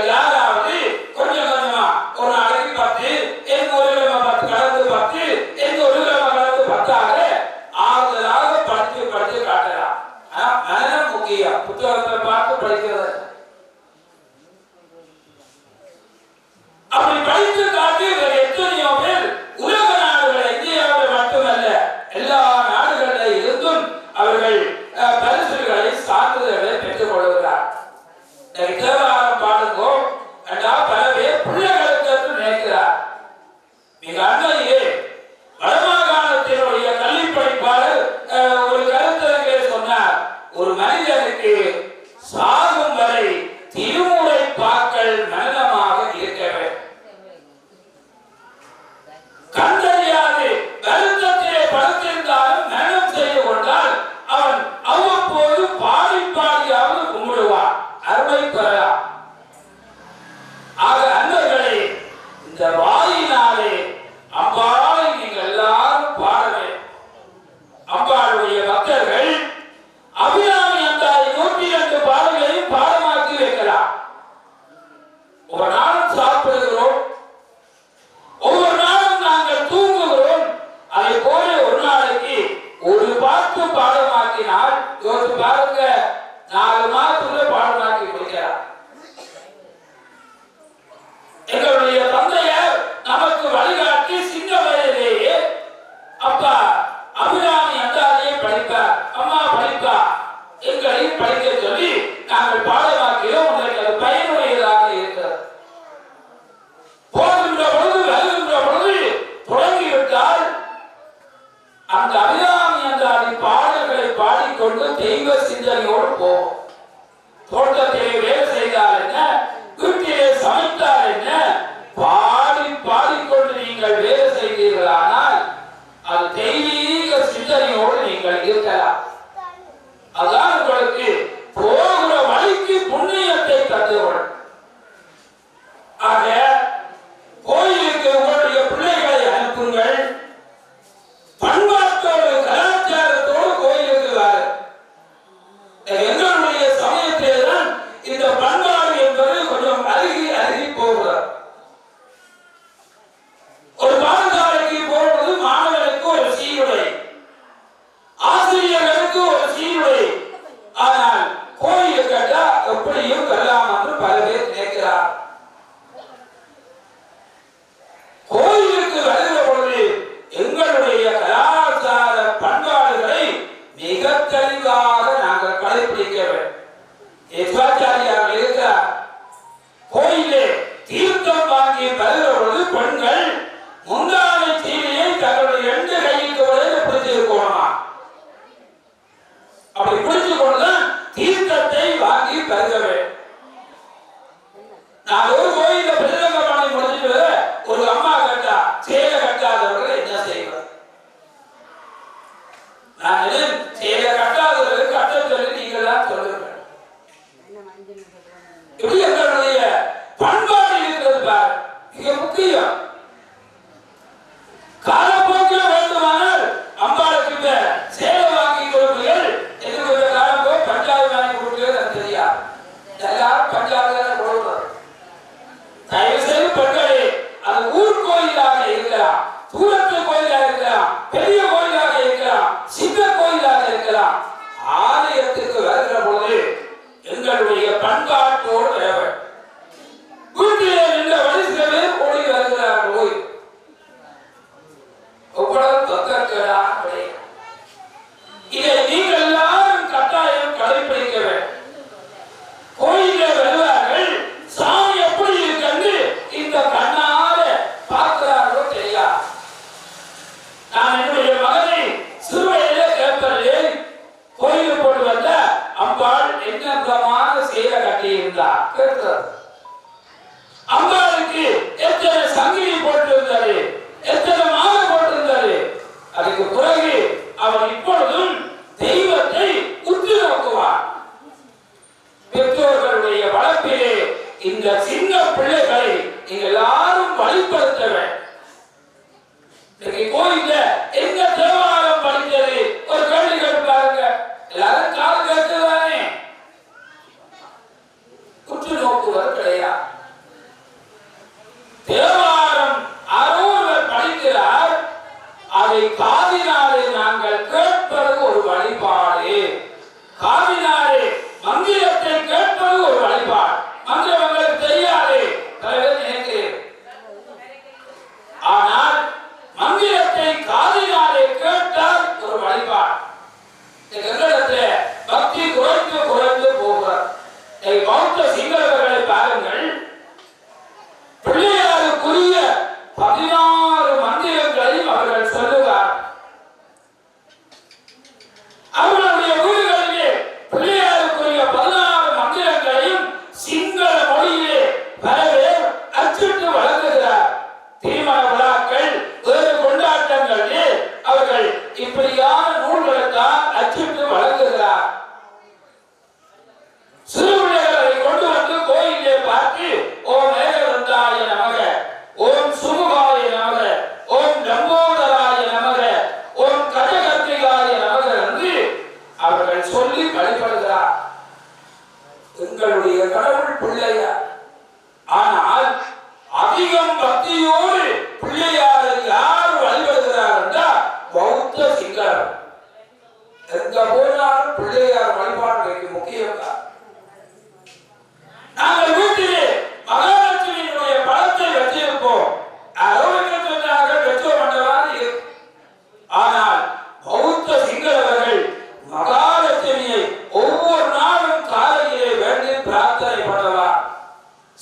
நீங்கள் யாராவது கொஞ்சம் கொஞ்சமா ஒரு நாளைக்கு 10 எங்க ஒரு கிழமை 10 கலந்து 10 எங்க ஒரு கிழமை கலந்து 10 ஆறுதலாக படித்து படித்து காட்டலாம். மனம் முக்கியம். புத்தகத்தை பார்த்து படிக்கிறது அப்படி படித்து காட்டி எத்தனையோ பேர் உலக நாடுகள் இந்தியாவில் மட்டுமல்ல எல்லா நாடுகளில் இருந்தும் அவர்கள் பரிசுகளை சான்றிதழ்களை பெற்றுக் கொள்கிறார். தேவாரம் பாடுங்கோ பல பேர் பிள்ளைகளுக்கு என்று நினைக்கிறார். மிக அண்மையிலே வடமாகாணத்தினுடைய கல்வி படிப்பாளர் ஒரு கருத்தரங்கிலே சொன்னார், ஒரு மனிதனுக்கு சாகும் வரை திருமுறை பாக்கள் மனமாக இருக்க வேண்டும். கண்டறியாது வருத்தத்திலே படுத்திருந்தாலும் மனம் செய்து கொண்டால் அவன் அவ்வப்போது பாடி பாடியாவது கும்பிடுவான், அருமை பெறலாம். ஆக அன்பர்களே, இந்த வாயினாலே அம்பாளை நீங்கள் எல்லாரும் பாடவே. அம்பாளுடைய பக்தர்கள் அபிராமி அந்தாதி 102 பாடல்களையும் பாடமாக்கி வைக்கலாம். ஒவ்வொரு நாளும் சாப்பிடுகிறோம், ஒவ்வொரு நாளும் நாங்கள் தூங்குகிறோம். அதை போல ஒரு நாளைக்கு ஒரு பாட்டு பாடமாக்கினால் யோசித்து பாருங்க, 4 மாதத்துக்குள்ள பாடமாக்கி முடிக்கிறார். எங்களுடைய தந்தையார் நமக்கு வழிகாட்டி சின்ன வயதிலேயே அப்பா அபிராமி அந்தாதியை படிப்பார், அம்மா படிப்பா, எங்களையும் படிக்க சொல்லி நாங்கள் பாடமாக்கிறோம். உங்களுக்கு அது பயனுடையதாக இருக்கிறது. போகின்ற பொழுது வருகின்ற பொழுது தொடங்கிவிட்டால் அந்த அபிராமி அந்தாதி பாடல்களை பாடிக்கொண்டு தெய்வ சிந்தனையோடு போவோம். தோட்டத்திலே வேலை செய்தால் என்ன, வீட்டிலே சமைத்தால் என்ன, பாடி பாடிக்கொண்டு நீங்கள் வேலை செய்தீர்களானால் அது தெய்வீக சிந்தனையோடு நீங்கள் இருக்கலாம். அதான் உங்களுக்கு போகிற வழிக்கு புண்ணியத்தை தந்துவிடும். ஆக கோயிலுக்கு உங்களுடைய பிள்ளைகளை அனுப்புங்கள். பண்பாட்டோடு கலாச்சாரத்தோடு கோயிலுக்கு வாரு. எங்களுடைய சமயத்தில்தான் இந்த பண்பாடு என்பது கொஞ்சம் அருகி போகிறார். ஒரு பாடசாலைக்கு போவது மாணவர்களுக்கு ஒரு சீருடை, ஆசிரியர்களுக்கு ஒரு சீருடை. ஆனால் கோயில் கேட்டா எப்படியும் வரலாம் என்று பல பேர் நினைக்கிறார். கோயிலுக்கு வருகிற பொழுது எங்களுடைய கலாச்சார பண்பாடுகளை மிக தெளிவாக நாங்கள் கடைபிடிக்க வேண்டும். சிவாச்சாரியார் இருக்கிறார், கோயிலே தீர்த்தம் வாங்கி வருகிற பொழுது பெண்கள் முந்தானை சீலையை தங்களுடைய 2 கைக்கு வரையில பிடிச்சிருக்கணுமா. அப்படி பிடிச்சு கொண்டுதான் தீர்த்தத்தை வாங்கி பருக வேண்டும். நான் ஒரு கோயில பிரதம பண்ணி முடிச்சுட்டு ஒரு அம்மா கட்டா சேலை கட்டாதவர்கள் என்ன செய்வது? நான் சேலை கட்டாதவர்களுக்கு கட்ட சொல்லி நீங்கள் தான் சொல்லுங்கள். இப்படி எங்களுடைய பண்பாடு இருக்கிறது பாரு, மிக முக்கியம். காலப்போக்கில் வேண்டுமானால் அம்பாளுக்கு சேலை வாங்கி கொடுப்பீர்கள், எங்களுக்கு காலப்போ பஞ்சாயத்து வாங்கி கொடுப்பீர்கள் தெரியாது. எல்லாரும் பஞ்சாயத்து கொடுக்கிறது. தயவு செய்து பெண்களே, அது ஊர் கோயிலாக இருக்கலாம், தூரத்து கோயிலாக இருக்கலாம், பெரிய கோயிலாக இருக்கலாம், சின்ன கோயிலாக இருக்கலாம், ஆலயத்துக்கு வருகிற பொழுது எங்களுடைய பண்பாட்டோடு தேவை. வீட்டிலே நின்ற வரிசை பேர் ஓடி வருகிறார்கள். கோயில் எவ்வளவு தொக்கா இதை நீங்கள் எல்லாரும் கட்டாயம் கடைபிடிக்க வேண்டும். கோயிலே வருவார்கள், சாமி எப்படி இருக்கு இந்த கண்ணால பார்க்கிறார்களோ தெரியாது. நான் என்னுடைய மகனை சிறுவையிலே கேட்பதில்லை, கோயிலுக்கு போட்டு வந்த அம்பாள் என்ன விதமான சேலை கட்டி இருந்தார் கேட்கிறது. அம்பாளுக்கு எத்தனை சங்கிலி போட்டிருந்தது, எத்தனை மாலை போட்டிருந்தது. அதுக்கு பிறகு அவன் இப்பொழுதும் தெய்வத்தை உற்று நோக்குவார். பெற்றோர்களுடைய வளர்ப்பிலே இந்த சின்ன பிள்ளைகளை நீங்க எல்லாரும் வழிபடுத்த வேண்டும். கோயில எங்க தேவாலயம் படித்தது ஒரு கேள்வி கேட்டு பாருங்க, எல்லாரும் காது கேட்டுதானே, உற்று நோக்குவது கிடையாது.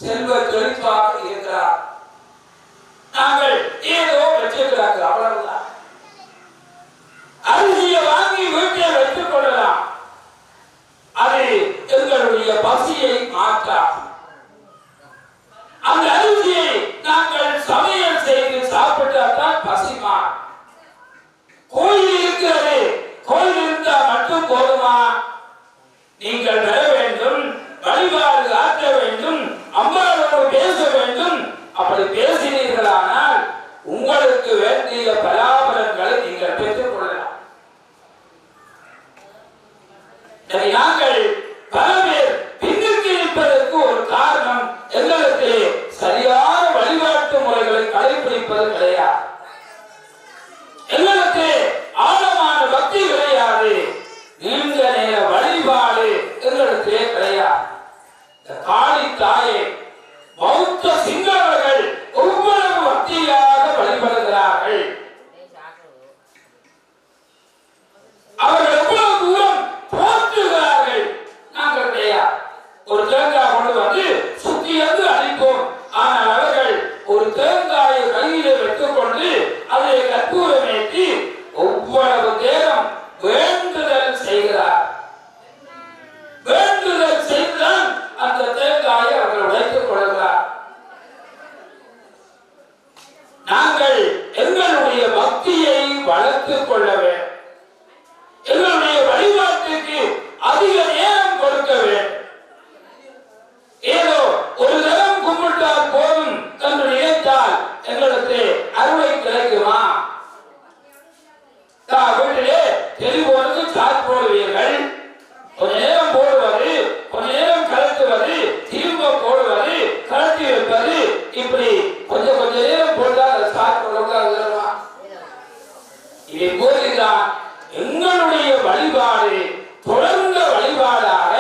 செல்வ செழிப்பாக இருக்கிறார். நாங்கள் ஏதோ வச்சிருக்கிறாங்க, அவ்வளவுதான். அரிசியை வாங்கி வீட்டில் வைத்துக் கொள்ளலாம், அது எங்களுடைய பசியை மாற்றாது. அந்த அரிசியை நாங்கள் சமையல் செய்து சாப்பிட்டால்தான் பசிமா. கோயில் இருக்கிறது, கோயில் இருந்தால் மட்டும் போதுமா? நீங்கள் பெற வேண்டும், வழிபாடு ஆற்ற வேண்டும், அம்மாவோடு பேச வேண்டும். அப்படி பேசினீர்களானால் உங்களுக்கு வேண்டிய பலாபலங்களை நீங்கள் பெற்றுக் கொள்ளலாம். நாங்கள் பல பேர் பின்னுக்கு இருப்பதற்கு ஒரு காரணம், எங்களுக்கு சரியான வழிபாட்டு முறைகளை கடைபிடிப்பது கிடையாது. எங்களுக்கு ஆழமான பக்தி கிடையாது, நீண்ட நேர வழிபாடு எங்களுக்கு கிடையாது. காளி தாயை பௌத்த சிங்களவர்கள் ஒவ்வொரு பக்தியாக வழிபடுகிறார்கள். அவர்கள் எவ்வளவு தூரம் போற்றுகிறார்கள், நாங்கள் கிடையாது. ஒரு தேங்காய் கொண்டு வந்து சுத்தி வந்து அடிப்போம். ஆனால் அவர்கள் ஒரு தேங்காயை கையிலே வைத்துக் கொண்டு அதை கற்பூரம் ஏற்றி ஒவ்வொரு நேரம் வேண்டுதல் செய்கிறார். வேண்டுதல் செய்துதான் அந்த தேங்காயை அவர்கள் உடைத்துக் கொள்கிறார். நாங்கள் எங்களுடைய பக்தியை வளர்த்துக் கொள்ள வேண்டும். எங்களுடைய வழிபாட்டுக்கு அதிக நேரம் கொடுக்க வேண்டும். ஏதோ ஒரு தரம் கும்பிட்டால் போதும் என்று நினைத்தால் எங்களுக்கு அருளை கிடைக்குமா? வீட்டிலே டெலிபோனுக்கு சார்ஜ் போடுவீர்கள், கொஞ்ச நேரம் போடுவது, கொஞ்ச நேரம் கலத்துவது, திரும்ப போடுவது, கலத்தி வைப்பது, இப்படி கொஞ்சம் கொஞ்ச நேரம் போட்டால் சார்ஜ் போடுவா. இதை போதுதான் எங்களுடைய வழிபாடு தொடர்ந்த வழிபாடாக,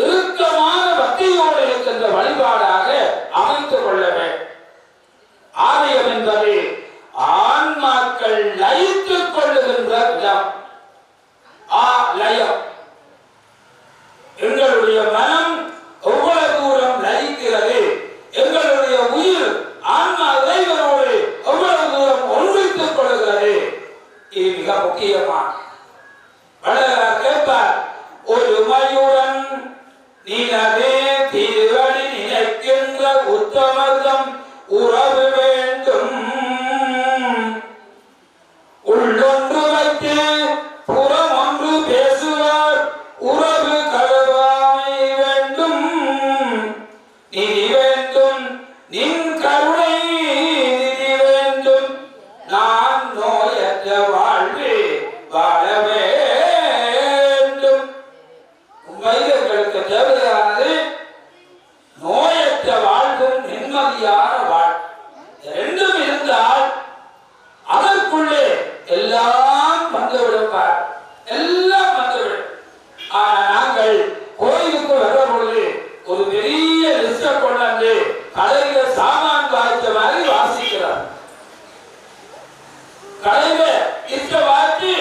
இறுக்கமான பக்தியோடு இருக்கின்ற வழிபாடாக அமைத்துக் கொள்ள வேண்டும். ஆலயம் என்பது ஆன்மாக்கள் லயித்துக் கொள்ளுகின்ற இடம். லயம். எங்களுடைய மனம் எவ்வளவு தூரம் லயிக்கிறது, எங்களுடைய உயிர் ஆன்மா இறைவனோடு எவ்வளவு தூரம் ஒன்றித்துக் கொள்கிறது, இது மிக முக்கியமான. வள்ளலார் கேட்பார், ஒரு மயுடன் நிலவே திருவடி நினைக்கின்ற உத்தமர்தம் உறவு வேண்டும். உள்ளொன்று வைத்து புறம் ஒன்று பேசுவார், உறவு கழுவாமை வேண்டும். நிதி வேண்டும், நின் கருணை நிதி வேண்டும், நான் நோயற்ற வாழ்வு வாழ வேண்டும். உண்மையில் எங்களுக்கு தேவையானது நோயற்ற வாழ்வும் நிம்மதியான வாழ்வு. ரெண்டும் இருந்தால் அதற்குள்ளே எல்லாம் வந்துவிடுவார், எல்லாம் வந்துவிடும். ஆனால் நாங்கள் கோயிலுக்கு வர பொழுது ஒரு பெரிய லிஸ்ட கொண்டாந்து கடையில சாமான் வாய்த்த மாதிரி வாசிக்கிறார். கடையில லிஸ்ட வாய்ச்சி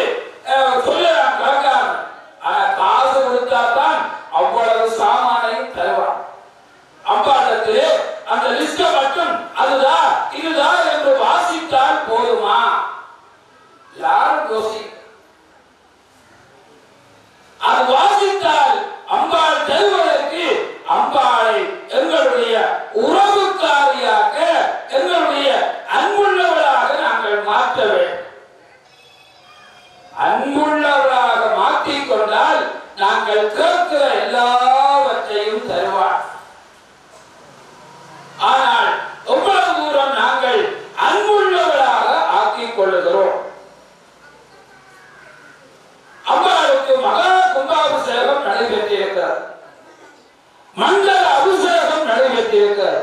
சொல்லலாம் கலக்காம, ஆனா காசு கொடுத்தாதான் அவ்வளவு சாமானையும் தருவான். அம்பாடத்திலே அந்த லிஸ்ட மட்டும் அதுதான் இதுதான் என்று வாசித்தால் போதுமா? யாரும் யோசி. அது வாசித்தால் அம்பாள் தருவதற்கு அம்பாளை எங்களுடைய உறவுக்காரியாக, எங்களுடைய அன்புள்ளவளாக நாங்கள் மாற்ற வேண்டும். அன்புள்ளவளாக மாற்றிக்கொண்டால் நாங்கள் கேட்கிற எல்லாவற்றையும் தருவார். ஆனால் எவ்வளவு தூரம் நாங்கள் அன்புள்ளவளாக ஆக்கிக் கொள்ளுகிறோம்? அம்பாளுக்கு மகா கும்பாபிஷேகம் நடைபெற்றிருக்கிறது, மண்டல அபிஷேகம் நடைபெற்றிருக்கிறது.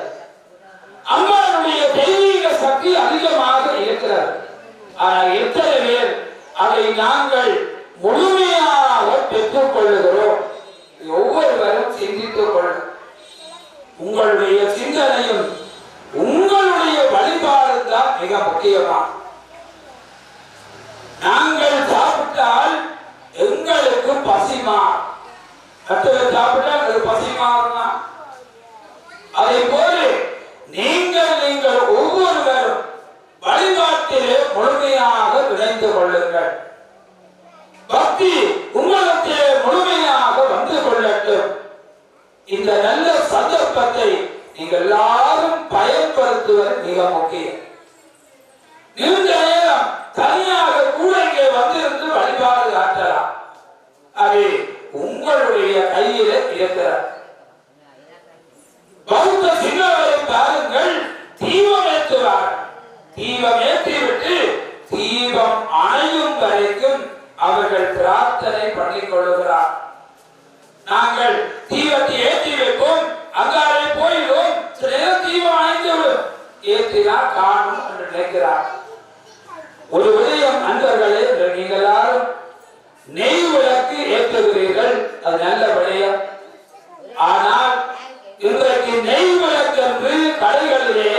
அம்பாளுடைய தெய்வீக சக்தி அதிகமாக இருக்கிறது. ஆனால் எத்தனை பேர் அதை நாங்கள் முழுமையாக பெற்றுக் கொள்ளுகிறோம்? ஒவ்வொருவரும் சிந்தித்துக் கொள்ளும். உங்களுடைய சிந்தனையும் உங்களுடைய வழிபாடு தான் மிக முக்கியமான. நாங்கள் சாப்பிட்டால் எங்களுக்கு பசிமா, மற்றவர் சாப்பிட்டால் எங்களுக்கு பசிமா. அதை போல எல்லாரும் பயன்படுத்துவது மிக முக்கியம். நீண்ட நேரம் தனியாக கூட இங்கே வந்திருந்து வழிபாடு ஆற்றலாம். அது உங்களுடைய கையில இருக்கிறார். பௌத்த சின்னவரை பாருங்கள், தீபம் ஏற்றுவார். தீபம் ஏற்றிவிட்டு தீபம் அணையும் வரைக்கும் அவர்கள் பிரார்த்தனை பண்ணிக் கொள்ளுகிறார். நாங்கள் தீபத்தை ஏற்றி வைப்போம், அங்காலே போயிடும், சில நேரம் தீபம் அணைந்துவிடும், ஏற்றினால் காணும் என்று நினைக்கிறார். ஒரு விடயம் நண்பர்களே, நீங்கள் எல்லாரும் நெய் விளக்கு ஏற்றுகிறீர்கள், அது நல்ல விடயம். ஆனால் இன்றைக்கு நெய் விளக்கு என்று கடைகளிலே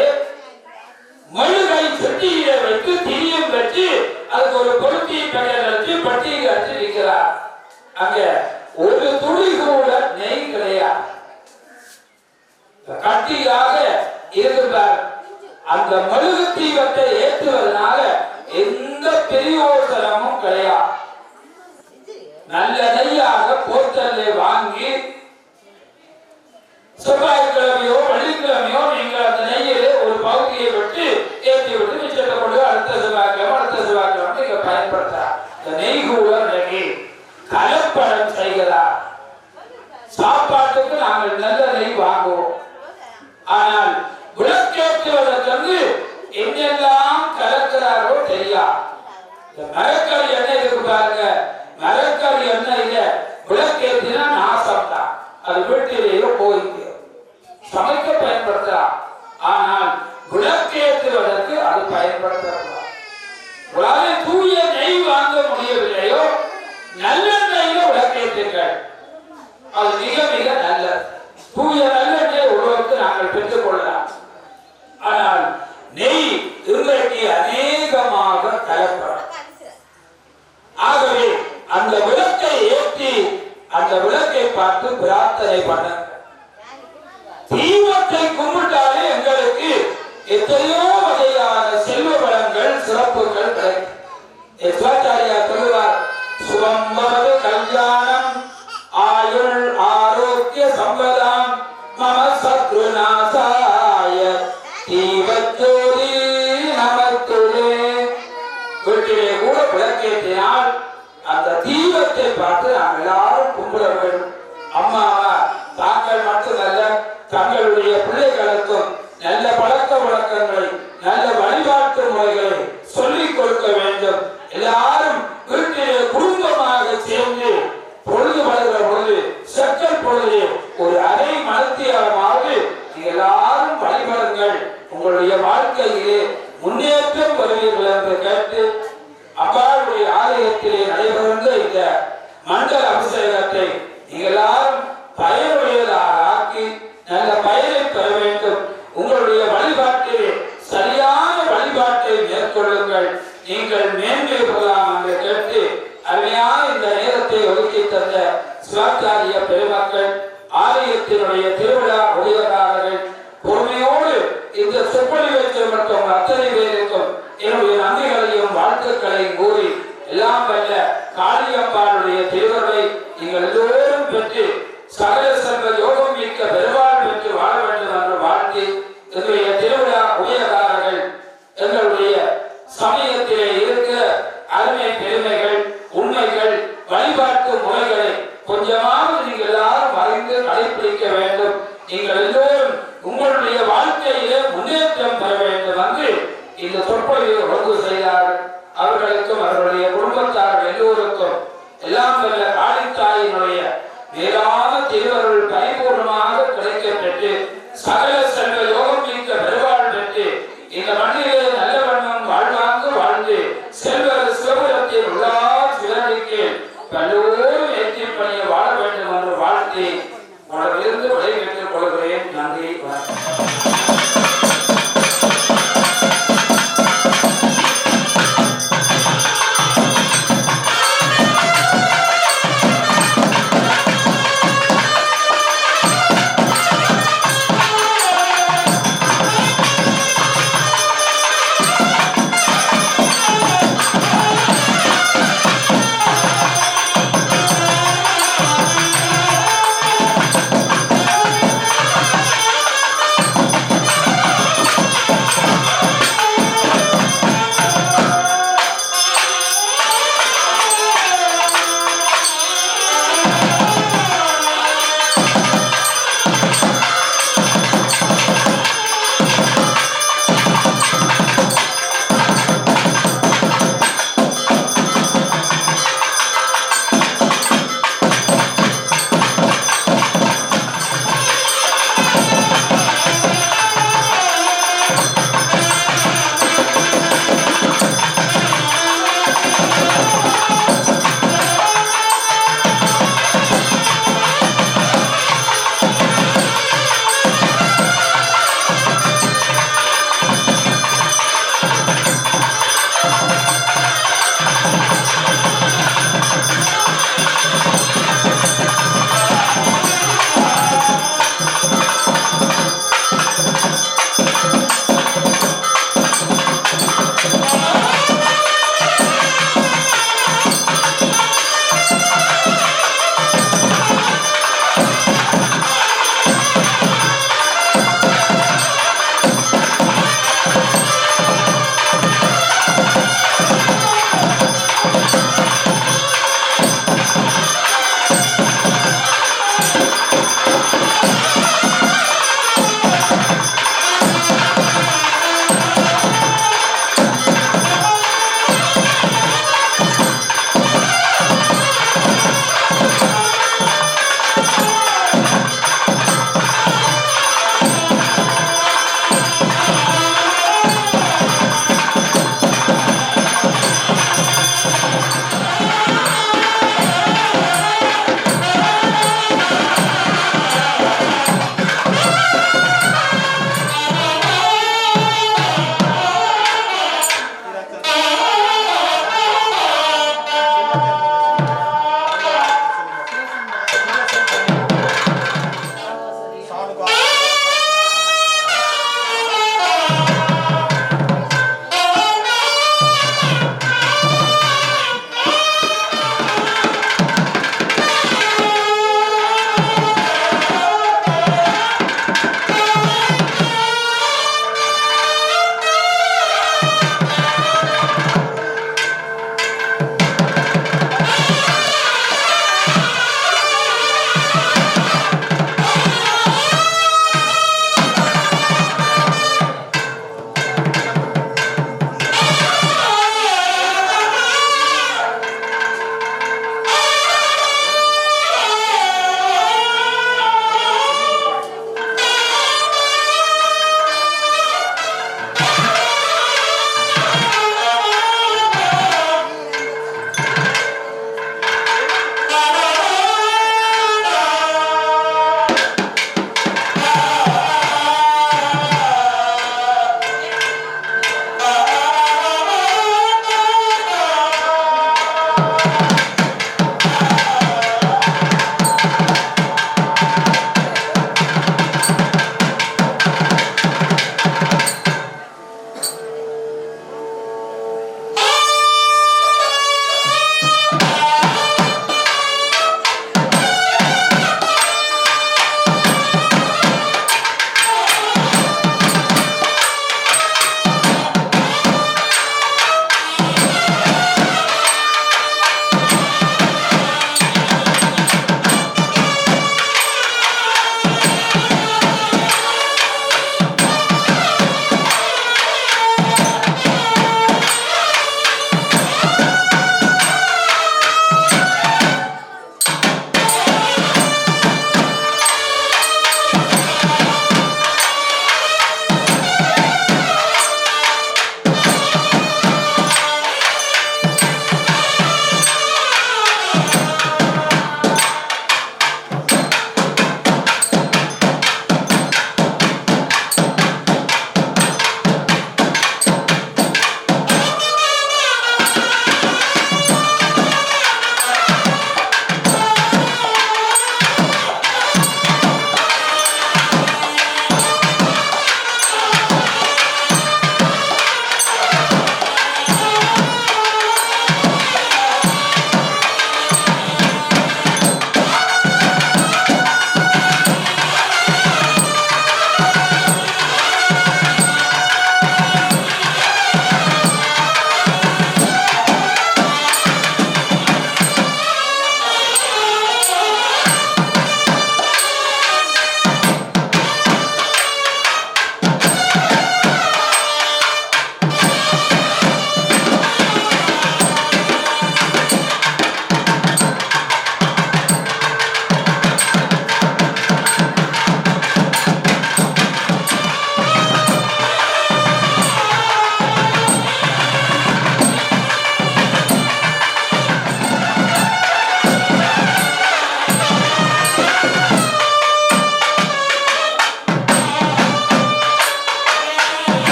மெழுகை செட்டியில வைத்து திரியும் வச்சு அதுக்கு ஒரு பொருத்தி பெயர் வச்சு பட்டியல் அடிச்சு இருக்கிறார். அங்க ஒரு துளி கூட நெய் கிடையாது, கட்டியாக இருக்கிறார். அந்த மெழுகு தீபத்தை ஏற்றுவதனால எந்த பிரயோசனமும் கிடையாது. நல்ல நெய்யாக போத்தல்ல வாங்கி செவ்வாய்க்கிழமையோ வெள்ளிக்கிழமையோ நீங்கள் அந்த நெய்யிலே ஒரு பகுதியை விட்டு ஏற்றி விட்டு மிச்சத்தை கொண்டு அடுத்த செவ்வாய்க்கிழமை நீங்க பயன்படுத்தலாம். இந்த நெய் கூட கலப்படம் செய்கிறார். சாப்பாட்டுக்கு நாங்கள் நல்ல நெய் வாங்குவோம், ஆனால் விளக்கேற்றுவதற்கு என்னெல்லாம் கலக்கிறாரோ தெரியாது. மரக்கறி எண்ணெய் இருக்கு பாருங்க, மரக்கறி எண்ணெயில விளக்கேற்றினா நாசம் தான், அது வீட்டிலேயே போயிட்டு சமைக்க பயன்படுத்தலாம். ஆனால் விளக்கேற்றுவதற்கு அது பயன்படுத்தலாம். உங்களால் தூய நெய் வாங்க முடியவில்லையோ நல்ல நெய்ல விளக்கேற்றுங்கள், அது மிக மிக நல்லது. தூய நல்லெண்ணெய் உருவத்தை நாங்கள் பெற்றுக் கொள்ளலாம். ஆனால் நெய் இன்றைக்கு அநேகமாக கலப்படம். ஆகவே அந்த விளக்கை ஏற்றி அந்த விளக்கை பார்த்து பிரார்த்தனை பண்ண. தீபத்தை கும்பிட்டாலே எங்களுக்கு எத்தனையோ வகையான செல்வ வளங்கள் சிறப்புகள் கிடைக்கும். சொல்லுவார், சுபம்பவது கல்யாணம் ஆயுள் ஆரோக்கிய சம்பதம் மம சத்ருநாசாய தீபத்தோதி நமத்துலே. வீட்டிலே கூட விளக்கேற்றினால் அந்த தீபத்தை பார்த்து நாம் எல்லாரும் கும்பிட வேண்டும். அம்மாவா தாங்கள் மட்டுமல்ல, தங்களுடைய பிள்ளைகளுக்கும் நல்ல பழக்க வழக்கங்களை நல்ல வழிபாட்டு முறைகளை சொல்லிக் கொடுக்க வேண்டும். எல்லாரும் வீட்டிலே குடும்பமாக சேர்ந்து பொழுது வருகிற பொழுது சக்கல் பொழுது ஒரு அரை மனத்தியாரமாவது எல்லாரும் வழிபடுங்கள், உங்களுடைய வாழ்க்கையிலே முன்னேற்றம் வருவீர்கள் என்று கேட்டு அம்பாளுடைய ஆலயத்திலே நடைபெறுகின்ற இந்த மண்டல அபிஷேகத்தை நீங்கள் எல்லாரும் பயனுடையதாக ஆக்கி நல்ல பயனை பெற வேண்டும். உங்களுடைய வழிபாட்டிலே சரியான வழிபாட்டை மேற்கொள்ளுங்கள், நீங்கள் மேன்மை பெறலாம் என்று கேட்டு அருமையான இந்த நேரத்தை ஒதுக்கி தந்த சிவாச்சாரிய பெருமக்கள், ஆலயத்தினுடைய திருவிழா உதவியாளர்கள், பொறுமையோடு இந்த சொற்பொழிவை மற்றும் அத்தனை பேருக்கும் என்னுடைய நன்றிகளையும் வாழ்த்துக்களையும் கூறி, எல்லாம் வல்ல காளியம்பாளுடைய திருவருளை நீங்கள் எல்லோரும் பெற்று சகல செல்வ யோகம் மிக்க பெருவாழ் பெற்று வாழ வேண்டும் என்று வாழ்த்தி, எங்களுடைய திருவிழா உபயகாரர்கள் எங்களுடைய சமயத்திலே இருக்க அருமை பெருமைகள் உண்மைகள் வழிபாட்டு முறைகளை கொஞ்சமாவது நீங்கள் எல்லாரும் அறிந்து கடைபிடிக்க வேண்டும். நீங்கள் எல்லோரும் உங்களுடைய வாழ்க்கையிலே முன்னேற்றம் பெற வேண்டும் என்று இந்த சொற்பொழிவை ஒழுங்கு செய்தார்கள். அவர்களுக்கும் அவர்களுடைய குடும்பத்தார்கள் எல்லோருக்கும் எல்லாம் வல்ல காளித்தாயினுடைய மேலான திருவருள் பரிபூர்ணமாக கிடைக்கப்பெற்று சகல செல்வ யோகம் மிக்க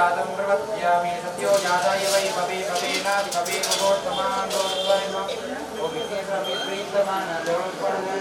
जातं प्रवक्ष्यामि सत्यो जाताय वै भवे भवेना भवे भगोत्तमान् दोत्वैम ओ विशेषमि प्रीतमान दोत्वैम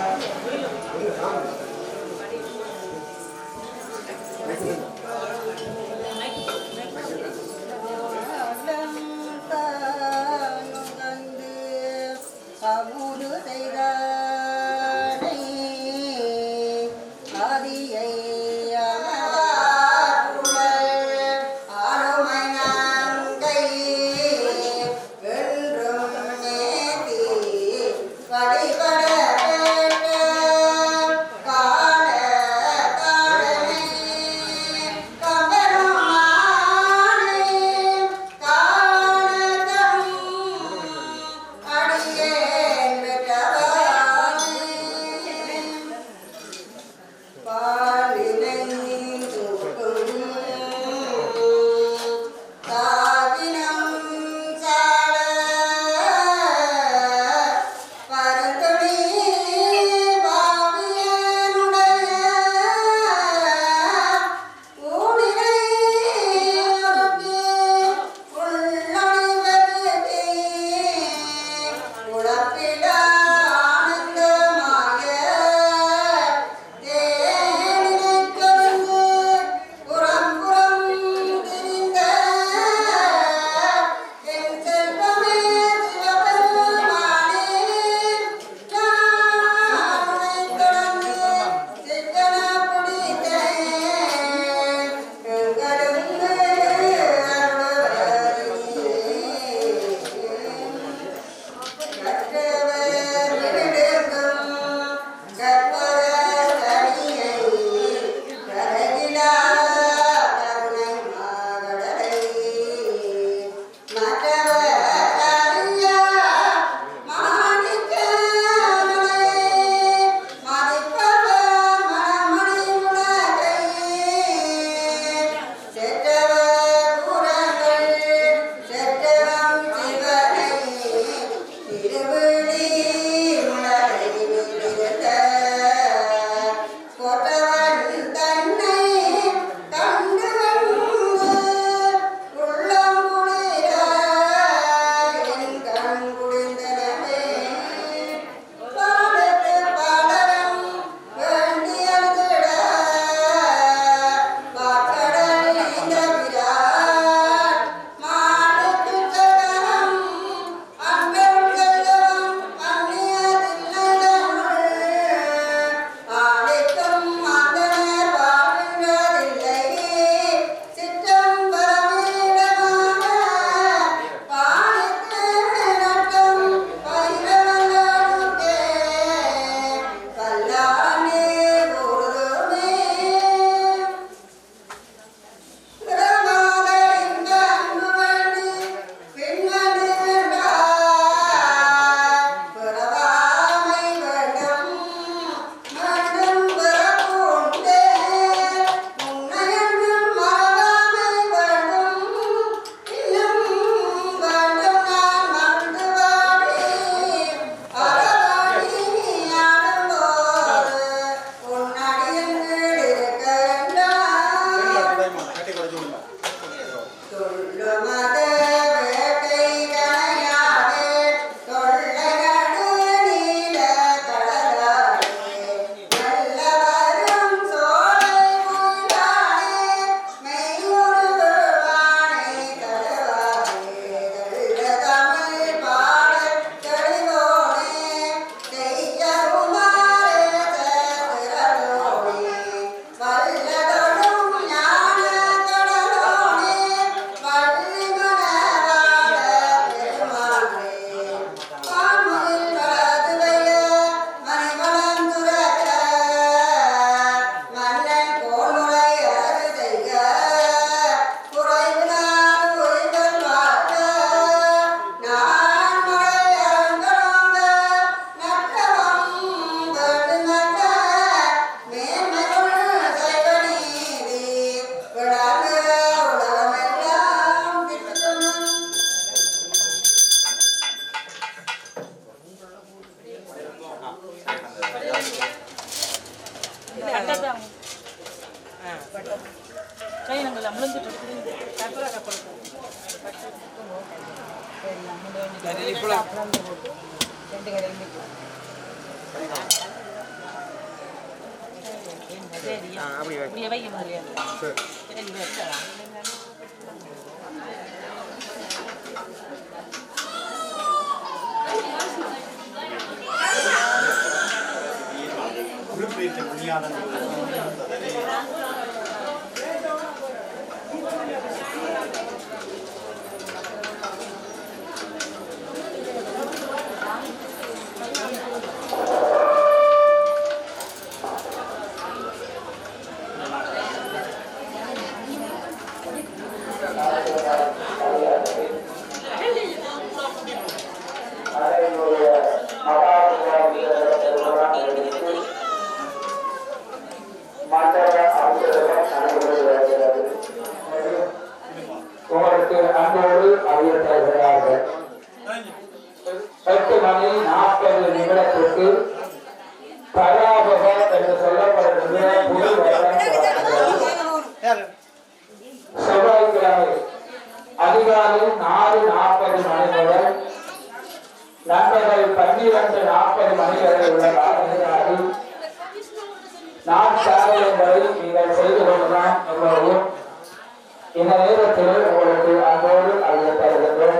உறுப்பிற்கு புண்ணியாதன் உங்களுக்கு அன்போடு அறியப்படுகிறார்கள். 8 மணி 40 நிமிடத்திற்கு பராபகம் என்று சொல்லப்படுகின்ற புது வருடம் தொடங்குகிறது. செவ்வாய்க்கிழமை அதிகாலை 4:40 மணி முதல் நண்பர்கள் 12:40 மணி வரை உள்ள காலங்களில் நான் சாதனைகளை நீங்கள் செய்து கொள்ளலாம் என்பதையும் இந்த நேரத்தில் உங்களுக்கு அன்போடு அறியப்படுகின்றோம்.